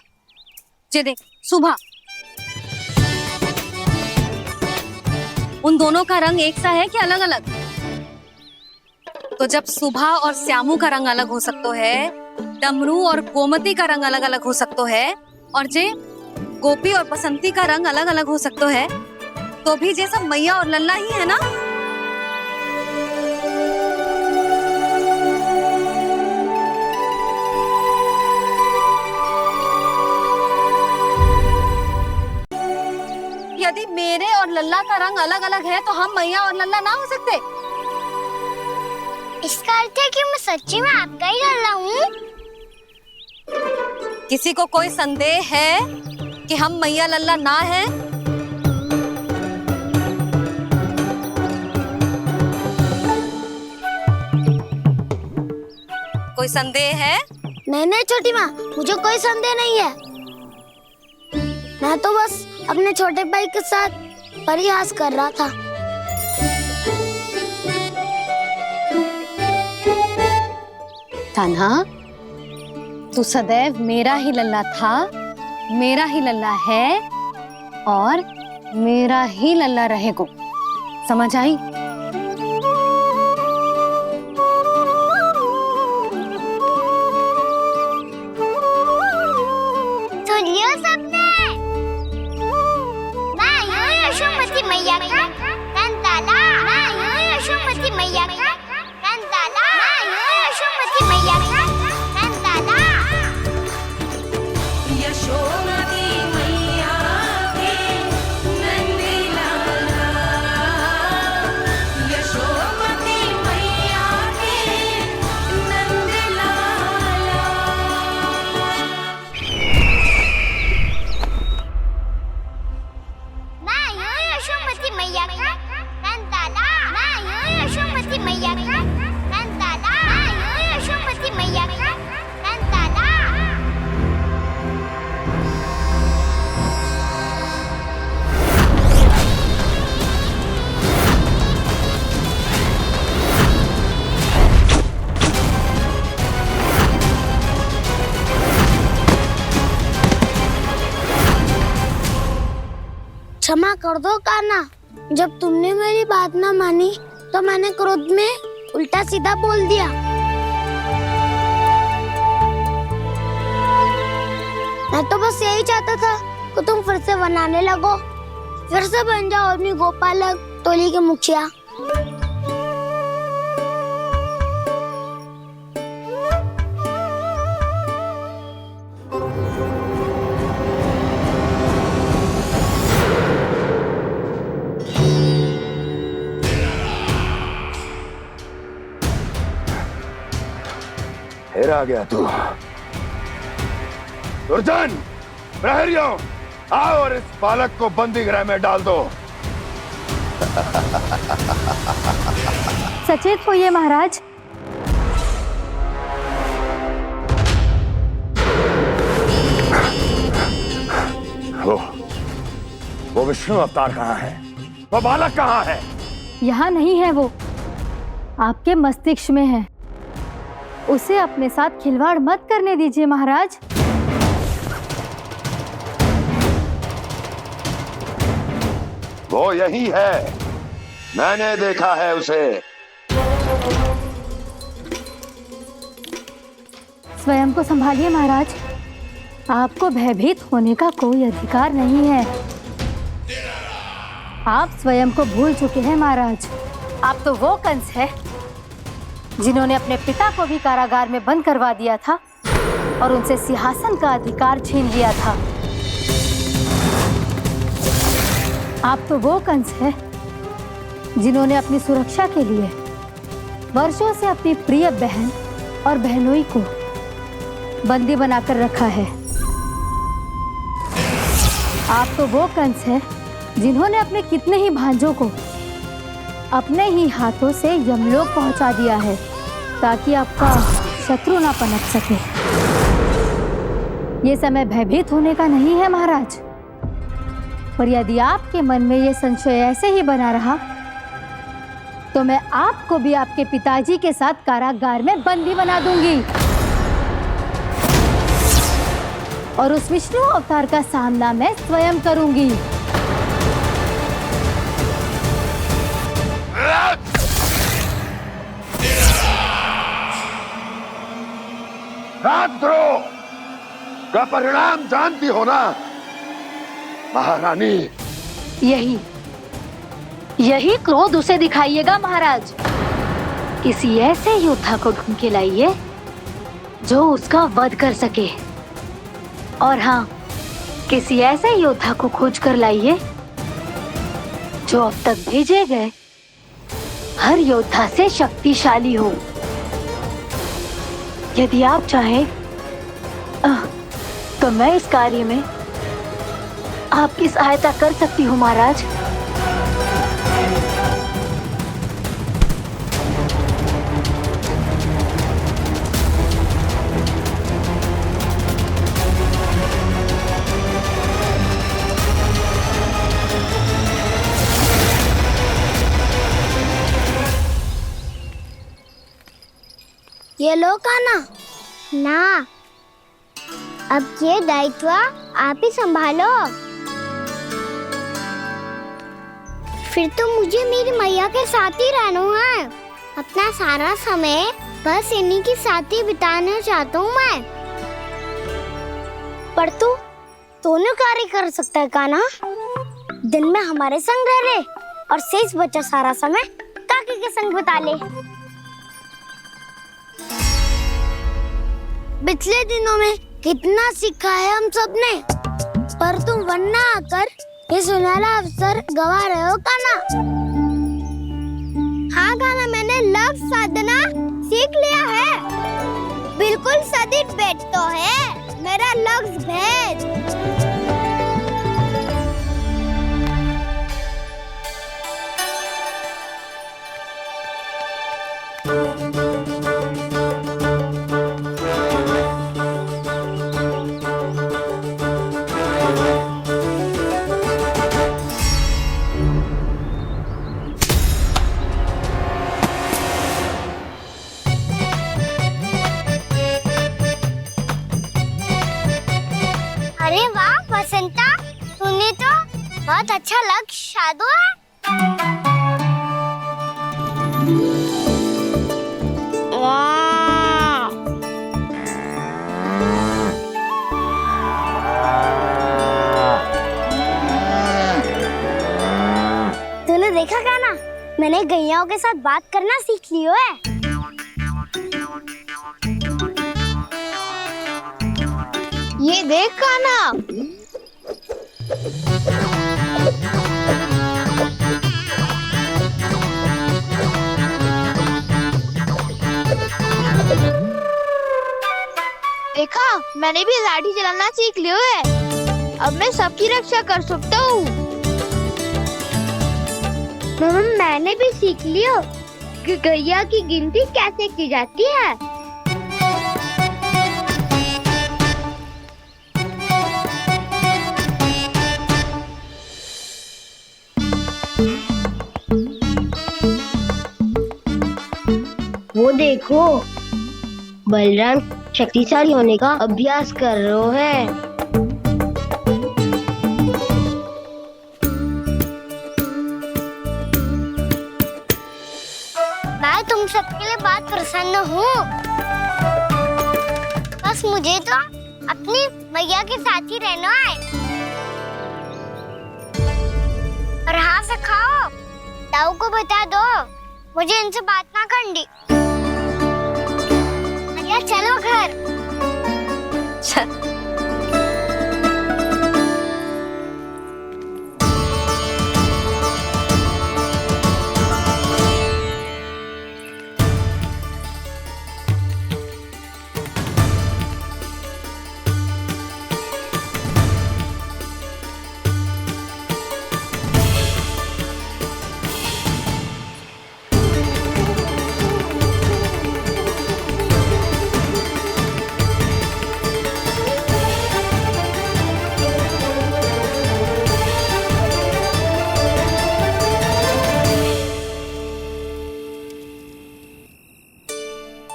ये देख सुभा, उन दोनों का रंग एक सा है कि अलग अलग? तो जब सुभा और श्यामू का रंग अलग हो सकता है, डमरू और गोमती का रंग अलग अलग हो सकता है, और जे गोपी और बसंती का रंग अलग अलग हो सकता है, तो भी जे सब मैया और लल्ला ही है ना? यदि मेरे और लल्ला का रंग अलग अलग है तो हम मैया और लल्ला ना हो सकते? इसका अर्थ है कि मैं सच्ची में आपका ही लल्ला हूँ? किसी को कोई संदेह है कि हम मैया लल्ला ना हैं? कोई संदेह है? नहीं छोटी माँ, मुझे कोई संदेह नहीं है। मैं तो बस अपने छोटे भाई के साथ परिहास कर रहा था। कान्हा, तू सदैव मेरा ही लल्ला था, मेरा ही लल्ला है और मेरा ही लल्ला रहेगा। समझ आई? सुन लियो सबने, मैं हूँ यशोमती मैया का कंताला, मैं हूँ यशोमती मैया का कंताला, मैं हूँ यशोमती मैया का कंताला। यशोमती मैया के नंदी लाला, यशोमती मैया के नंदी लाला। मैं हूँ यशोमती मैया का कंताला, मैं हूँ यशोमती मैया का कंताला, मैं हूँ यशोमती मैया का कंताला। क्षमा कर दो कान्हा, जब तुमने मेरी बात ना मानी तो मैंने क्रोध में उल्टा सीधा बोल दिया। मैं तो बस यही चाहता था कि तुम फिर से बनाने लगो, फिर से बन जाओ अपनी गोपालक टोली के मुखिया। फिर आ गया तू। दुर्जन, प्रहरियों, आओ और इस बालक को बंदी गृह में डाल दो। सचेत होइए महाराज। वो विष्णु अवतार कहाँ है? वो बालक कहाँ है? यहाँ नहीं है वो, आपके मस्तिष्क में है। उसे अपने साथ खिलवाड़ मत करने दीजिए महाराज। वो यही है, मैंने देखा है उसे। स्वयं को संभालिए महाराज, आपको भयभीत होने का कोई अधिकार नहीं है। आप स्वयं को भूल चुके हैं महाराज। आप तो वो कंस है जिन्होंने अपने पिता को भी कारागार में बंद करवा दिया था और उनसे सिंहासन का अधिकार छीन लिया था। आप तो वो कंस है जिन्होंने अपनी सुरक्षा के लिए वर्षों से अपनी प्रिय बहन और बहनोई को बंदी बनाकर रखा है। आप तो वो कंस है जिन्होंने अपने कितने ही भांजों को अपने ही हाथों से यमलोक पहुंचा दिया है ताकि आपका शत्रु ना पनप सके। ये समय भयभीत होने का नहीं है महाराज, पर यदि आपके मन में ये संशय ऐसे ही बना रहा तो मैं आपको भी आपके पिताजी के साथ कारागार में बंदी बना दूंगी और उस विष्णु अवतार का सामना मैं स्वयं करूंगी। राजद्रोह का परिणाम जानती हो ना महारानी? यही क्रोध उसे दिखाइएगा महाराज। किसी ऐसे योद्धा को ढूंढ के लाइए जो उसका वध कर सके, और हाँ, किसी ऐसे योद्धा को खोज कर लाइए जो अब तक भेजे गए हर योद्धा से शक्तिशाली हो। यदि आप चाहें तो मैं इस कार्य में आपकी सहायता कर सकती हूँ महाराज। ये लो कान्हा। ना, अब ये दायित्व आप ही संभालो। फिर तो मुझे मेरी मैया के साथ ही रहना है। अपना सारा समय बस इन्हीं के साथ ही बिताना चाहता हूँ मैं। पर तू दोनों कार्य कर सकता है कान्हा। दिन में हमारे संग रह ले और शेष बचा सारा समय काकी के संग बिता ले। पिछले दिनों में कितना सीखा है हम सब ने, पर तुम वरना आकर ये सुनहरा अवसर गवा रहे हो कान्हा। हाँ कान्हा, मैंने लक्ष्य साधना सीख लिया है। बिल्कुल सदित भेद तो है मेरा लक्ष्य भेद। अरे वाह बसंता, तूने तो बहुत अच्छा लक्ष्य साधा है। वाह, तूने देखा कान्हा, मैंने गैयाओं के साथ बात करना सीख लियो है। ये देख कान्हा, देखा मैंने भी लाठी चलाना सीख लियो है। अब मैं सबकी रक्षा कर सकता हूँ। मैंने भी सीख लियो कि गैया की गिनती कैसे की जाती है। वो देखो, बलराम शक्तिशाली होने का अभ्यास कर रहे हैं। मैं तुम सबके लिए बहुत प्रसन्न हूँ। बस मुझे तो अपनी मैया के साथ ही रहना है। पर हाँ से खाओ। ताऊ को बता दो मुझे इनसे बात ना करनी। या चलो घर। चल।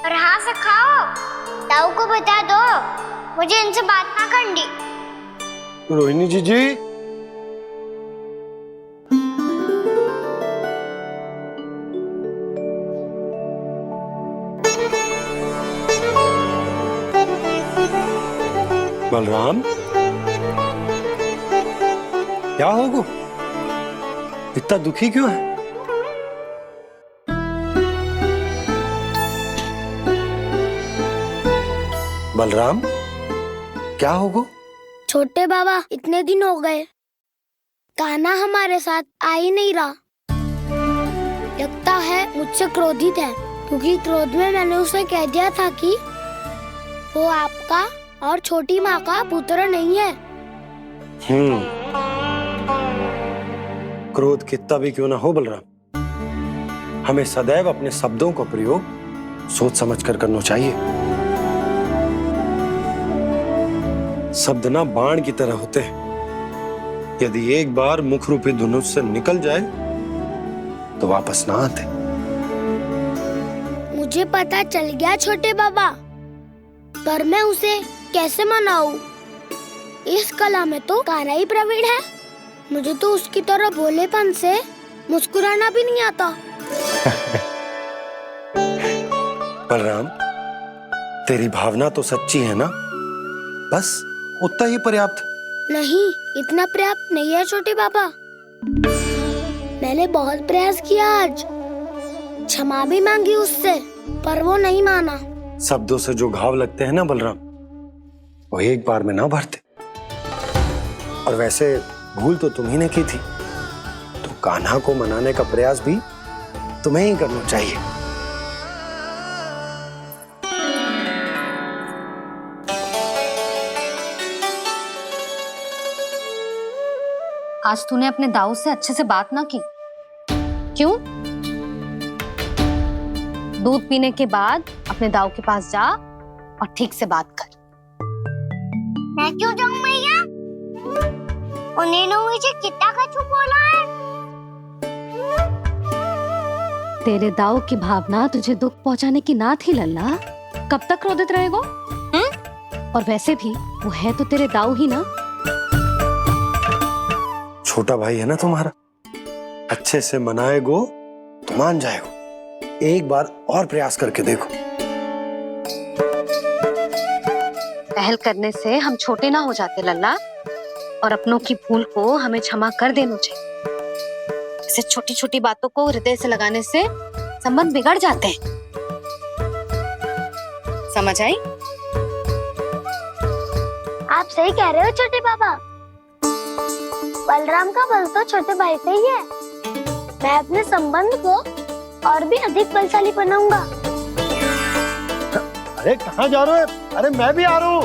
पर हाँ से खाओ। ताऊ को बता दो मुझे इनसे बात ना करनी। रोहिणी जी बलराम, क्या होगा? इतना दुखी क्यों है? बलराम, क्या होगा? छोटे बाबा, इतने दिन हो गए कान्हा हमारे साथ आ ही नहीं रहा। लगता है मुझसे क्रोधित है, क्योंकि क्रोध में मैंने उसे कह दिया था कि वो आपका और छोटी माँ का पुत्र नहीं है। क्रोध कितना भी क्यों ना हो बलराम, हमें सदैव अपने शब्दों का प्रयोग सोच समझ कर करना चाहिए। शब्द ना बाण की तरह होते हैं, यदि एक बार मुख रूपी धनुष से निकल जाए तो वापस ना आते। मुझे पता चल गया छोटे बाबा, पर मैं उसे कैसे मनाऊं? इस कला में तो कान्हा ही प्रवीण है। मुझे तो उसकी तरह भोलेपन से मुस्कुराना भी नहीं आता। बलराम, तेरी भावना तो सच्ची है ना, बस उतना ही पर्याप्त। नहीं, इतना पर्याप्त नहीं है छोटे बाबा। मैंने बहुत प्रयास किया आज, क्षमा भी मांगी उससे, पर वो नहीं माना। शब्दों से जो घाव लगते हैं ना बलराम, वो एक बार में ना भरते। और वैसे भूल तो तुम्ही ने की थी, तो कान्हा को मनाने का प्रयास भी तुम्हें ही करना चाहिए। आज तूने अपने दाऊ से अच्छे से बात ना की, क्यों? दूध पीने के बाद अपने दाऊ के पास जा और ठीक से बात कर। मैं क्यों जाऊं मैया? उन्होंने मुझे कितना कछु बोला है। तेरे दाऊ की भावना तुझे दुख पहुंचाने की ना थी लल्ला। कब तक क्रोधित रहेगो? और वैसे भी वो है तो तेरे दाऊ ही ना। छोटा भाई है ना तुम्हारा, अच्छे से मनाएगो तो मान जाएगो। एक बार और प्रयास करके देखो। पहल करने से हम छोटे ना हो जाते लल्ला, और अपनों की भूल को हमें क्षमा कर देना चाहिए। ऐसे छोटी छोटी बातों को हृदय से लगाने से संबंध बिगड़ जाते हैं। समझ आई? आप सही कह रहे हो छोटे बाबा। बलराम का बल तो छोटे भाई से ही है। मैं अपने संबंध को और भी अधिक बलशाली बनाऊंगा। अरे कहाँ जा रहे हो? अरे मैं भी आ रहा हूँ।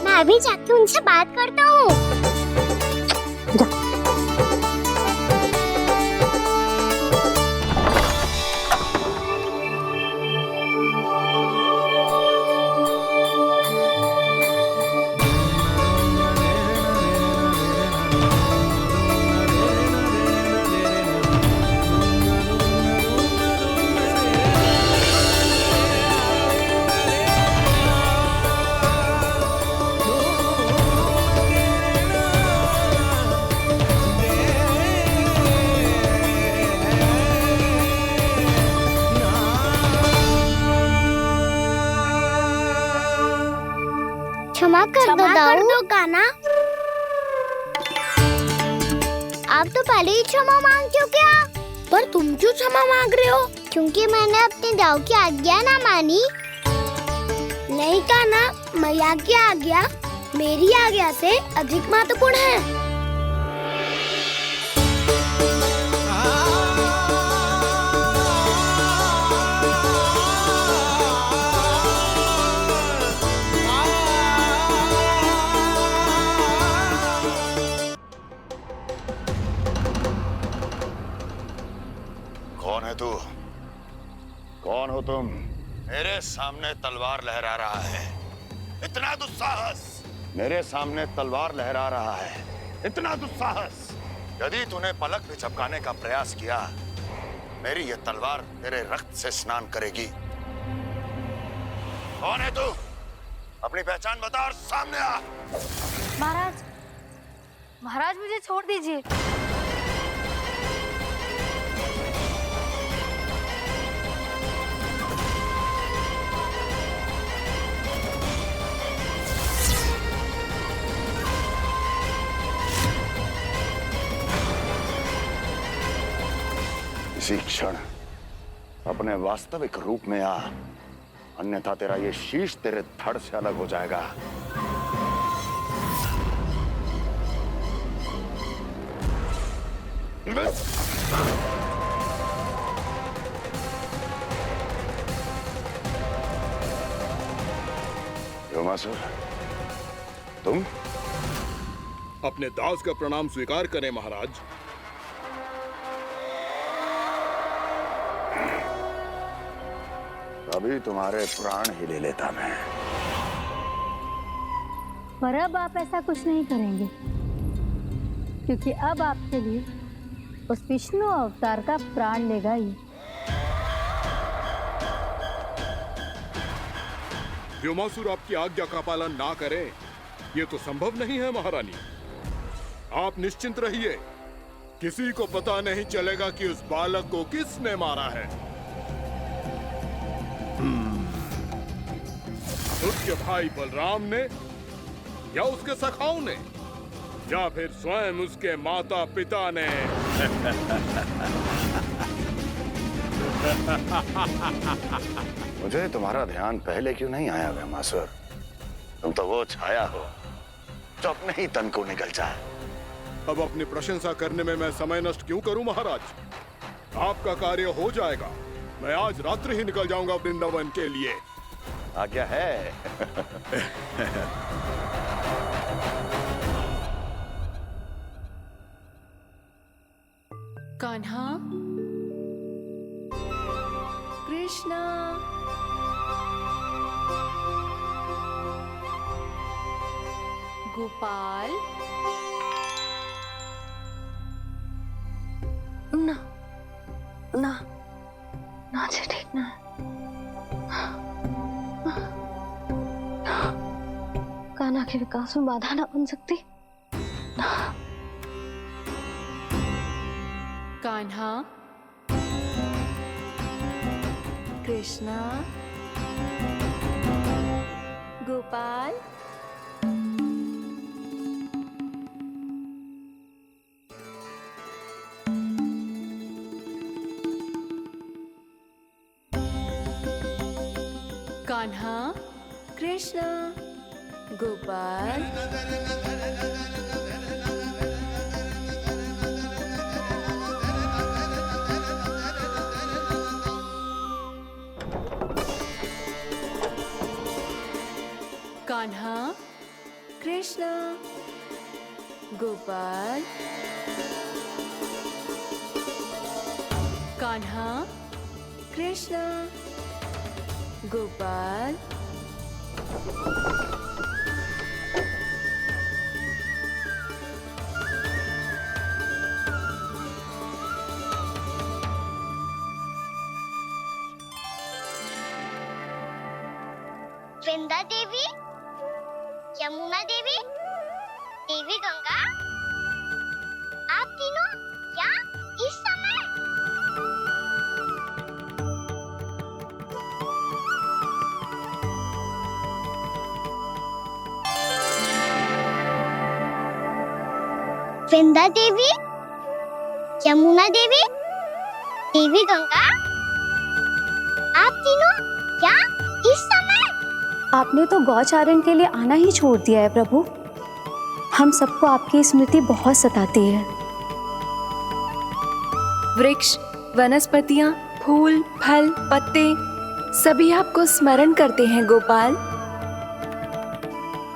मैं अभी जाके उनसे बात करता हूँ। क्षमा कर दो कान्हा। आप तो पहले ही क्षमा मांग चुके हो। पर तुम क्यों क्षमा मांग रहे हो? क्योंकि मैंने अपने दाऊ की आज्ञा ना मानी। नहीं कान्हा, मैया की आज्ञा मेरी आज्ञा से अधिक महत्वपूर्ण है। कौन है तू? कौन हो तुम? मेरे सामने तलवार लहरा रहा है, इतना दुस्साहस! मेरे सामने तलवार लहरा रहा है, इतना दुस्साहस! यदि तूने पलक भी झपकाने का प्रयास किया, मेरी ये तलवार तेरे रक्त से स्नान करेगी। कौन है तू? अपनी पहचान बता और सामने आ। महाराज, महाराज मुझे छोड़ दीजिए। इसी क्षण अपने वास्तविक रूप में आ, अन्यथा तेरा ये शीश तेरे धड़ से अलग हो जाएगा। व्योमासुर, तुम? अपने दास का प्रणाम स्वीकार करें महाराज। अभी तुम्हारे प्राण ही ले लेता मैं। पर अब आप ऐसा कुछ नहीं करेंगे, क्योंकि अब आपके लिए उस विष्णु अवतार का प्राण लेगा ही। व्योमासुर आपकी आज्ञा का पालन ना करे, ये तो संभव नहीं है महारानी। आप निश्चिंत रहिए, किसी को पता नहीं चलेगा कि उस बालक को किसने मारा है। उसके भाई बलराम ने, या उसके सखाओं ने, या फिर स्वयं उसके माता पिता ने। मुझे तुम्हारा ध्यान पहले क्यों नहीं आया व्योमासुर? तुम तो वो छाया हो जो अपने ही तन को निकल जाए। अब अपनी प्रशंसा करने में मैं समय नष्ट क्यों करूं महाराज? आपका कार्य हो जाएगा। मैं आज रात्रि ही निकल जाऊंगा वृंदावन के लिए। आज्ञा है। कान्हा, कृष्णा, गोपाल। ना ना ना जी, ठीक ना। कान्हा के विकास में बाधा ना बन सकती। कान्हा, कृष्णा, गोपाल। कान्हा, कृष्णा, गोपाल। कान्हा, कृष्णा, गोपाल। कान्हा, कृष्णा, गोपाल। वृंदा देवी, यमुना देवी, देवी गंगा, आप तीनों यहाँ इस समय? वृंदा देवी, यमुना देवी, देवी गंगा, आप तीनों क्या इस समय? आपने तो गौचारण के लिए आना ही छोड़ दिया है प्रभु। हम सबको आपकी स्मृति बहुत सताती है। वृक्ष, वनस्पतियां, फूल, फल, पत्ते सभी आपको स्मरण करते हैं गोपाल।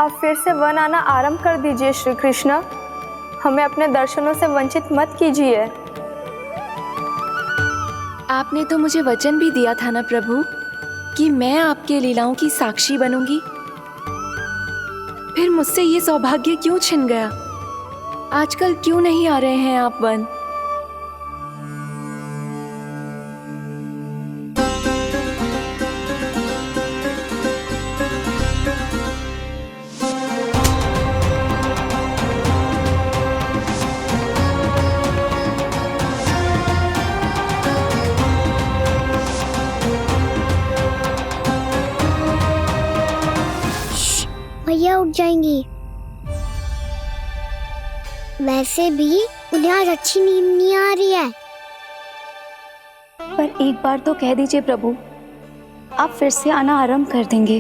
अब फिर से वन आना आरंभ कर दीजिए श्री कृष्ण। हमें अपने दर्शनों से वंचित मत कीजिए। आपने तो मुझे वचन भी दिया था ना प्रभु कि मैं आपके लीलाओं की साक्षी बनूंगी। फिर मुझसे ये सौभाग्य क्यों छिन गया? आजकल क्यों नहीं आ रहे हैं आप वन? भैया उठ जाएंगी। वैसे भी उन्हें आज अच्छी नींद नहीं आ रही है। पर एक बार तो कह दीजिए प्रभु, आप फिर से आना आरंभ कर देंगे।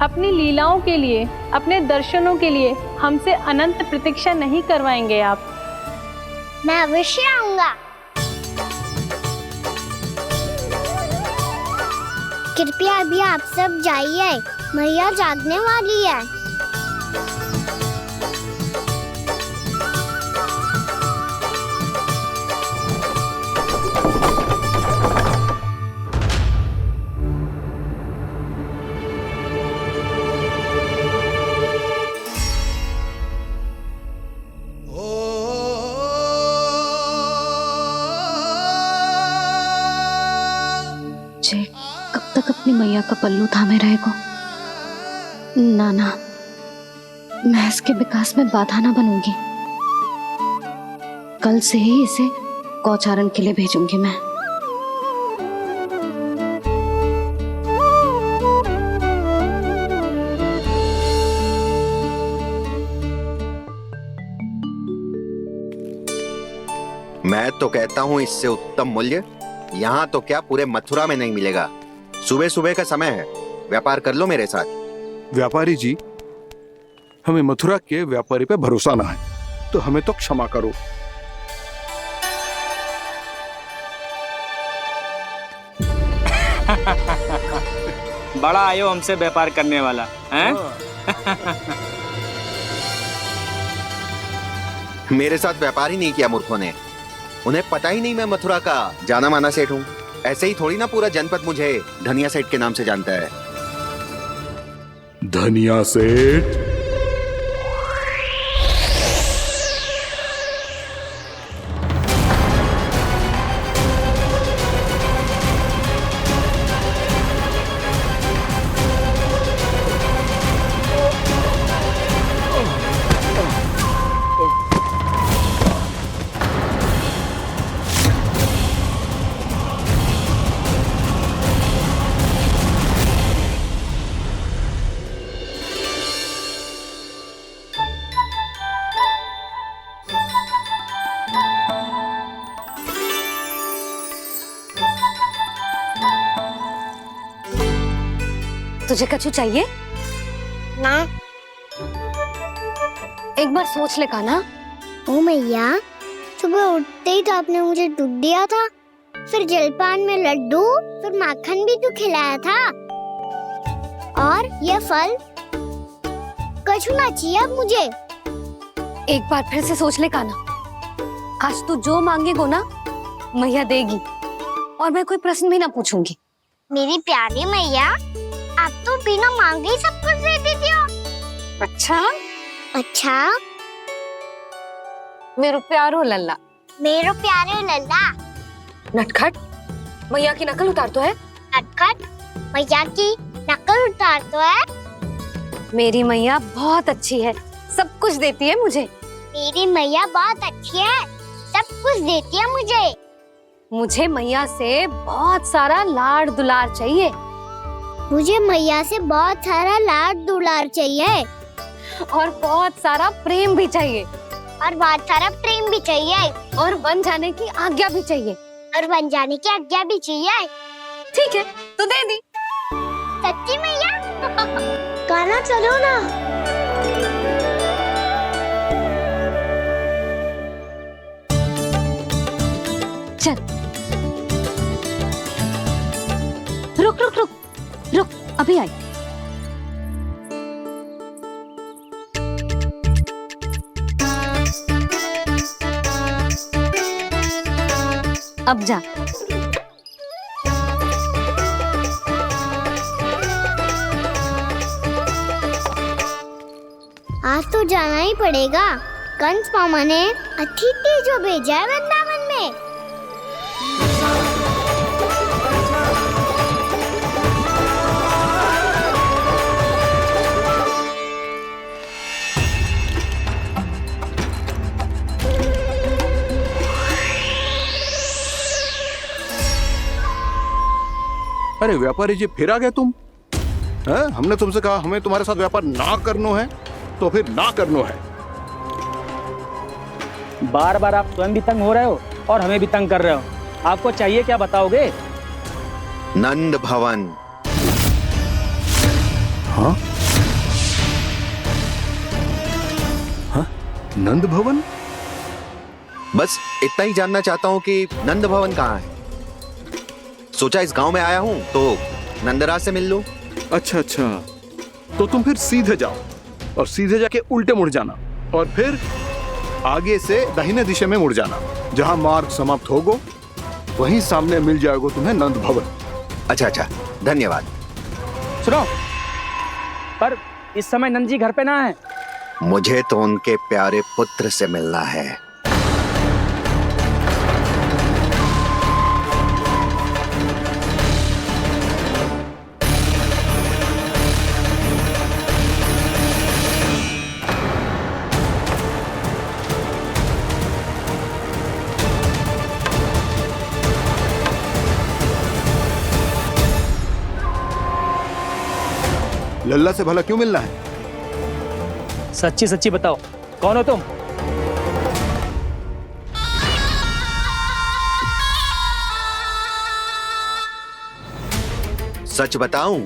अपनी लीलाओं के लिए, अपने दर्शनों के लिए हमसे अनंत प्रतीक्षा नहीं करवाएंगे आप? मैं अवश्य आऊंगा। कृपया अभी आप सब जाइए, मैया जागने वाली है। जे कब तक अपनी मैया का पल्लू थामे रहेगा? ना ना, मैं इसके विकास में बाधा ना बनूंगी। कल से ही इसे गौचारण के लिए भेजूंगी मैं। मैं तो कहता हूँ इससे उत्तम मूल्य यहाँ तो क्या पूरे मथुरा में नहीं मिलेगा। सुबह सुबह का समय है, व्यापार कर लो मेरे साथ। व्यापारी जी, हमें मथुरा के व्यापारी पे भरोसा ना है, तो हमें तो क्षमा करो। बड़ा आयो हमसे व्यापार करने वाला हैं? मेरे साथ व्यापार ही नहीं किया मूर्खों ने। उन्हें पता ही नहीं मैं मथुरा का जाना माना सेठ हूँ। ऐसे ही थोड़ी ना पूरा जनपद मुझे धनिया सेठ के नाम से जानता है। धनिया सेठ? तुझे कछु चाहिए? ना। एक बार सोच ले कान्हा। ओ मैया, सुबह उठते ही तो आपने मुझे दूध दिया था, फिर जलपान में लड्डू, फिर माखन भी तो खिलाया था। और ये फल कछु ना चाहिए अब मुझे। एक बार फिर से सोच ले कान्हा। आज तू जो मांगेगो ना, मैया देगी, और मैं कोई प्रश्न भी ना पूछूंगी। मेरी प्यारी मैया, आप तो बिना मांगे ही सब कुछ दे देती हो। अच्छा? अच्छा? मेरो प्यारो लल्ला। मेरो प्यारे लल्ला। नटखट, मैया की नकल उतार तो है। नटखट, मैया की नकल उतार तो है। मेरी मैया बहुत अच्छी है, सब कुछ देती है मुझे। मेरी मैया बहुत अच्छी है, सब कुछ देती है मुझे। मुझे मैया से बहुत सारा लाड़ दुलार चाहिए। मुझे मैया से बहुत सारा लाड दुलार चाहिए। और बहुत सारा प्रेम भी चाहिए। और बहुत सारा प्रेम भी चाहिए और बन जाने की आज्ञा भी चाहिए। और बन जाने की आज्ञा भी चाहिए। ठीक है, तो दे दी। सच्ची मैया? गाना चलो ना। चल, रुक रुक रुक रुक, अभी आई। अब जा। आज तो जाना ही पड़ेगा। कंस मामा ने अतिथि जो भेजा है वृंदावन में। अरे व्यापारी जी, फिर आ गए तुम? हैं? हमने तुमसे कहा हमें तुम्हारे साथ व्यापार ना करनो है, तो फिर ना करनो है। बार बार आप स्वयं भी तंग हो रहे हो और हमें भी तंग कर रहे हो। आपको चाहिए क्या बताओगे? नंद भवन। हाँ? हाँ? नंद भवन? बस इतना ही जानना चाहता हूँ कि नंद भवन कहाँ है। सोचा इस गांव में आया हूँ तो नंदराज से मिल लूं। अच्छा अच्छा, तो तुम फिर सीधे जाओ और सीधे जाके उल्टे मुड़ जाना और फिर आगे से दाहिने दिशा में मुड़ जाना। जहाँ मार्ग समाप्त होगो वहीं सामने मिल जाएगा तुम्हें नंद भवन। अच्छा अच्छा, धन्यवाद। सुनो, पर इस समय नंद जी घर पे ना है। मुझे तो उनके प्यारे पुत्र से मिलना है। लल्ला से भला क्यों मिलना है? सच्ची सच्ची बताओ, कौन हो तुम? सच बताऊं?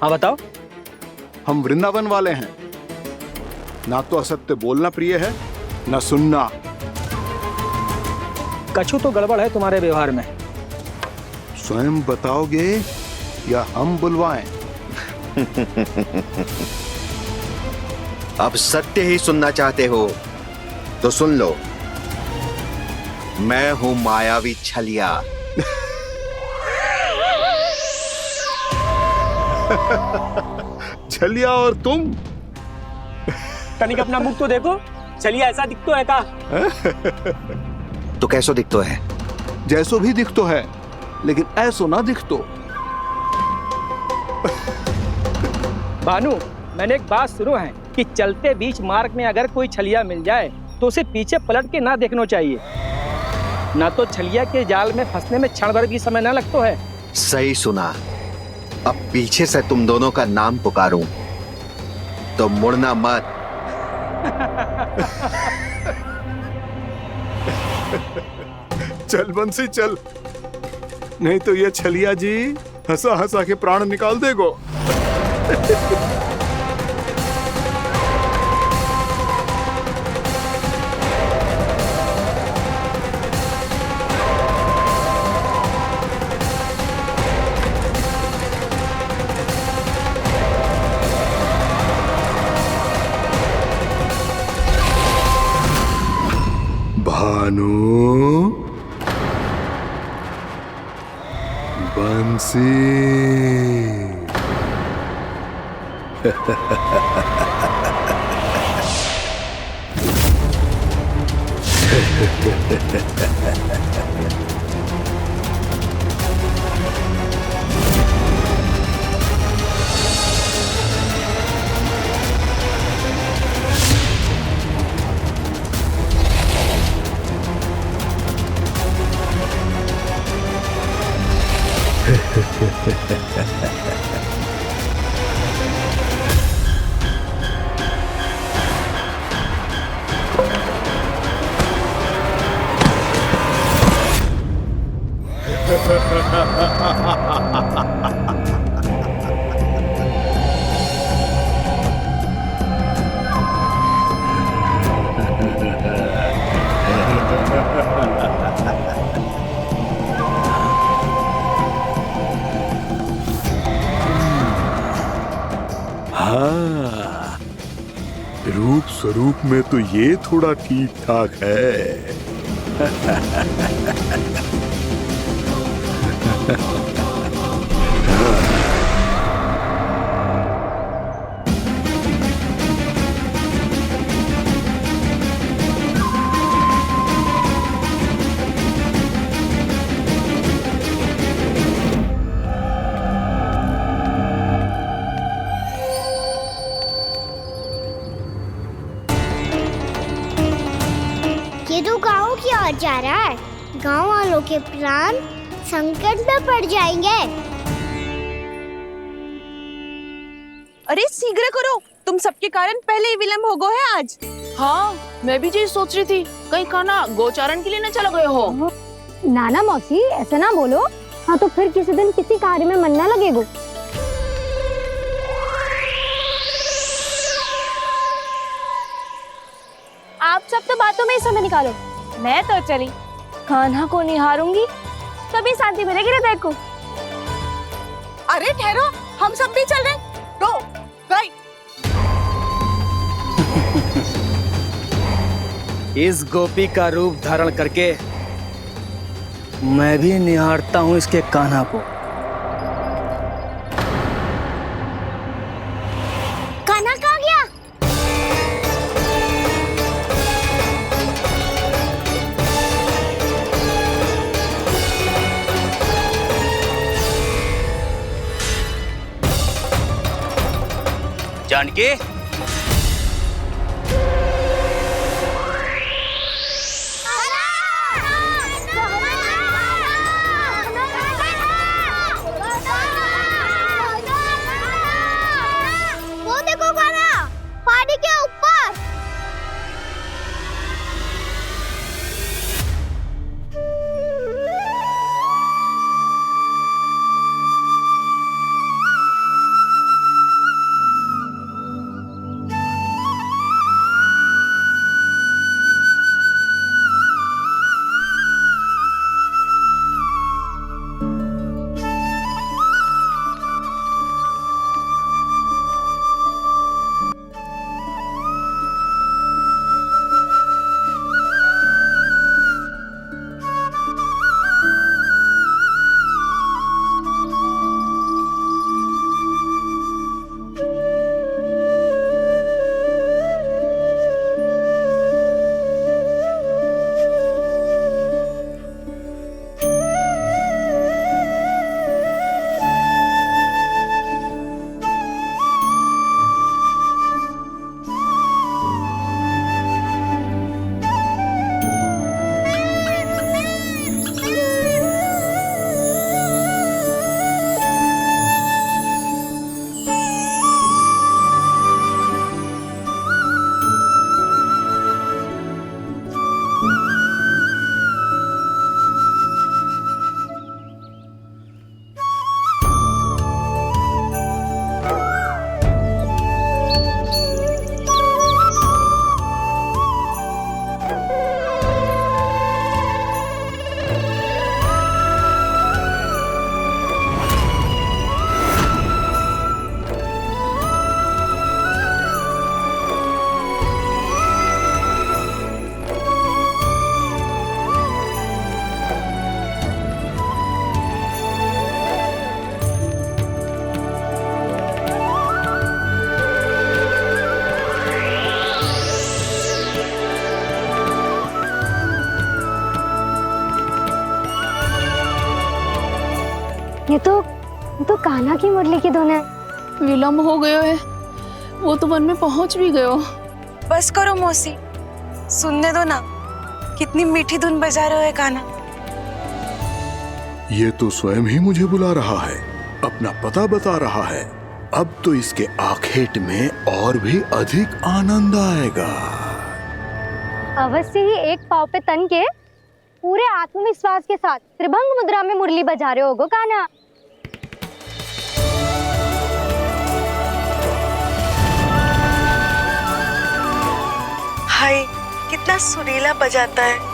हाँ बताओ। हम वृंदावन वाले हैं। ना तो असत्य बोलना प्रिय है, ना सुनना। कछु तो गड़बड़ है तुम्हारे व्यवहार में। स्वयं बताओगे या हम बुलवाएं? अब सत्य ही सुनना चाहते हो तो सुन लो। मैं हूं मायावी छलिया। छलिया और तुम? तनिक अपना मुख तो देखो, छलिया ऐसा दिखतो है का? तो कैसो दिखतो है? जैसो भी दिखतो है, लेकिन ऐसो ना दिखतो। भानु, मैंने एक बात सुनो है कि चलते बीच मार्ग में अगर कोई छलिया मिल जाए तो उसे पीछे पलट के ना देखना चाहिए। ना तो छलिया के जाल में फंसने में क्षण भर भी समय ना लगता है। सही सुना। अब पीछे से तुम दोनों का नाम पुकारूं तो मुड़ना मत। चल बंसी चल, नहीं तो ये छलिया जी हंसा हंसा के प्राण निकाल देगो। भानु, बंसी। हाँ, रूप स्वरूप में तो ये थोड़ा ठीक ठाक है। ये तो गाँव की ओर जा रहा है। गाँव वालों के प्राण संकट में पड़ जाएंगे। अरे शीघ्र करो, तुम सबके कारण पहले ही विलम्ब हो गए है आज। हाँ, मैं भी यही सोच रही थी, कहीं खाना गोचारण के लिए न चला गए हो। नाना मौसी ऐसा ना बोलो। हाँ तो फिर किसी दिन किसी कार्य में मन ना लगेगा। आप सब तो बातों में ही समय निकालो। मैं तो चली कान्हा को निहारूंगी, तभी शांति मिलेगी हृदय को। अरे ठहरो, हम सब भी चल रहे हैं। तो गई। इस गोपी का रूप धारण करके मैं भी निहारता हूँ इसके कान्हा को। कान्हा कहाँ गया? जानकी, वो देखो कान्हा, पहाड़ी के ऊपर। ये तो कान्हा की मुरली की धुन है। विलम्ब हो गयो है, वो तो वन में पहुंच भी गयो। बस करो मौसी, सुनने दो ना, कितनी मीठी धुन बजा रहे हो कान्हा। ये तो स्वयं ही मुझे बुला रहा है, अपना पता बता रहा है। अब तो इसके आखेट में और भी अधिक आनंद आएगा। अवश्य ही एक पाव पे तन के पूरे आत्मविश्वास के साथ त्रिभंग मुद्रा में मुरली बजा रहे होगो कान्हा। हाय, कितना सुरीला बजाता है।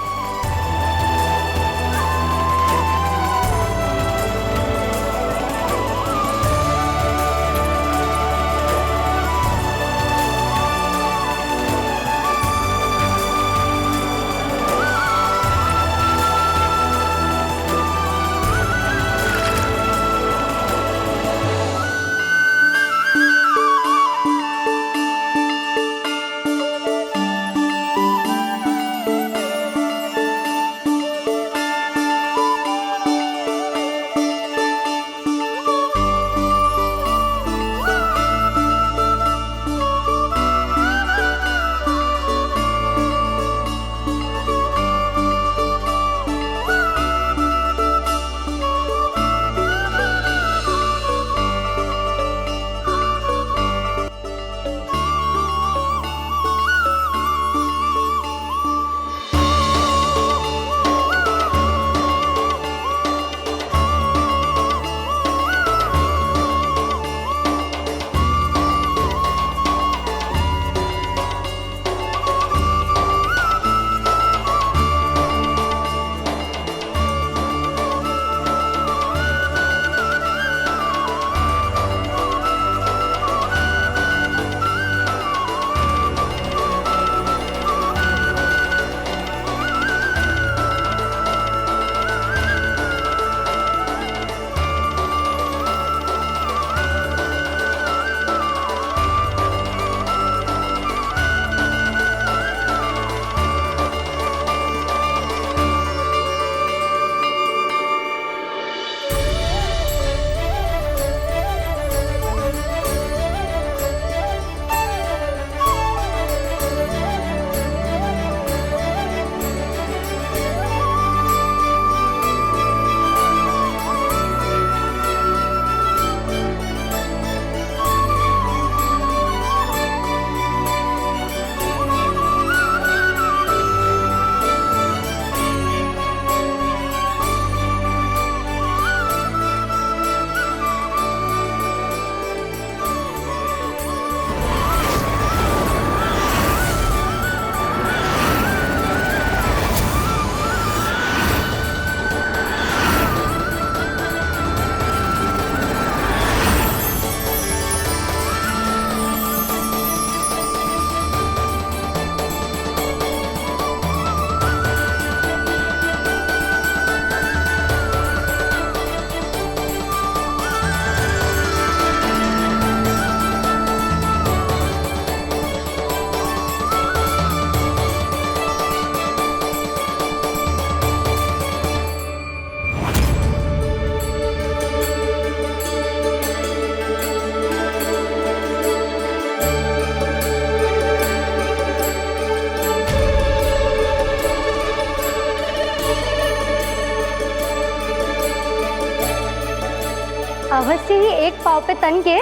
अवश्य ही एक पाव पे तन के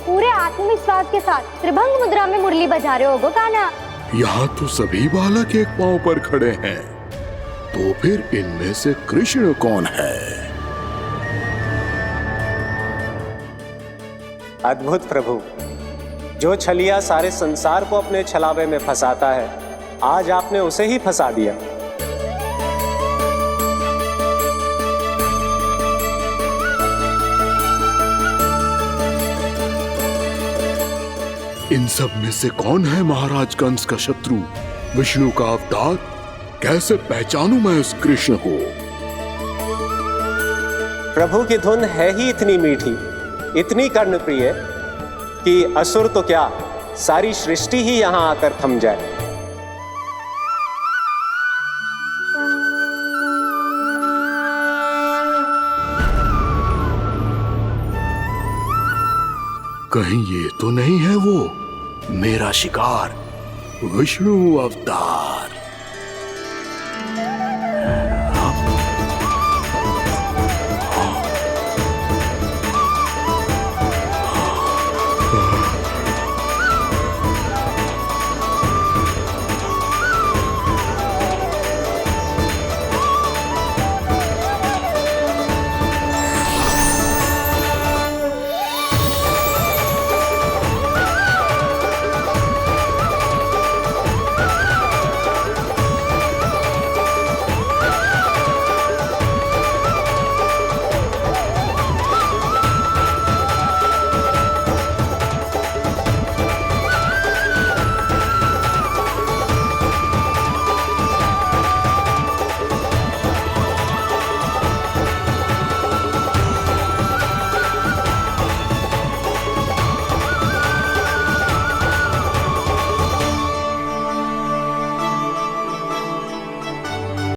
पूरे आत्मविश्वास के साथ त्रिभंग मुद्रा में मुरली बजा रहे होगो कान्हा। यहाँ तो सभी बालक एक पांव पर खड़े हैं, तो फिर इनमें से कृष्ण कौन है? अद्भुत प्रभु, जो छलिया सारे संसार को अपने छलावे में फंसाता है, आज आपने उसे ही फंसा दिया। इन सब में से कौन है महाराज कंस का शत्रु, विष्णु का अवतार? कैसे पहचानूं मैं उस कृष्ण को? प्रभु की धुन है ही इतनी मीठी, इतनी कर्णप्रिय कि असुर तो क्या, सारी सृष्टि ही यहां आकर थम जाए। कहीं ये तो नहीं है वो मेरा शिकार, विष्णु अवतार?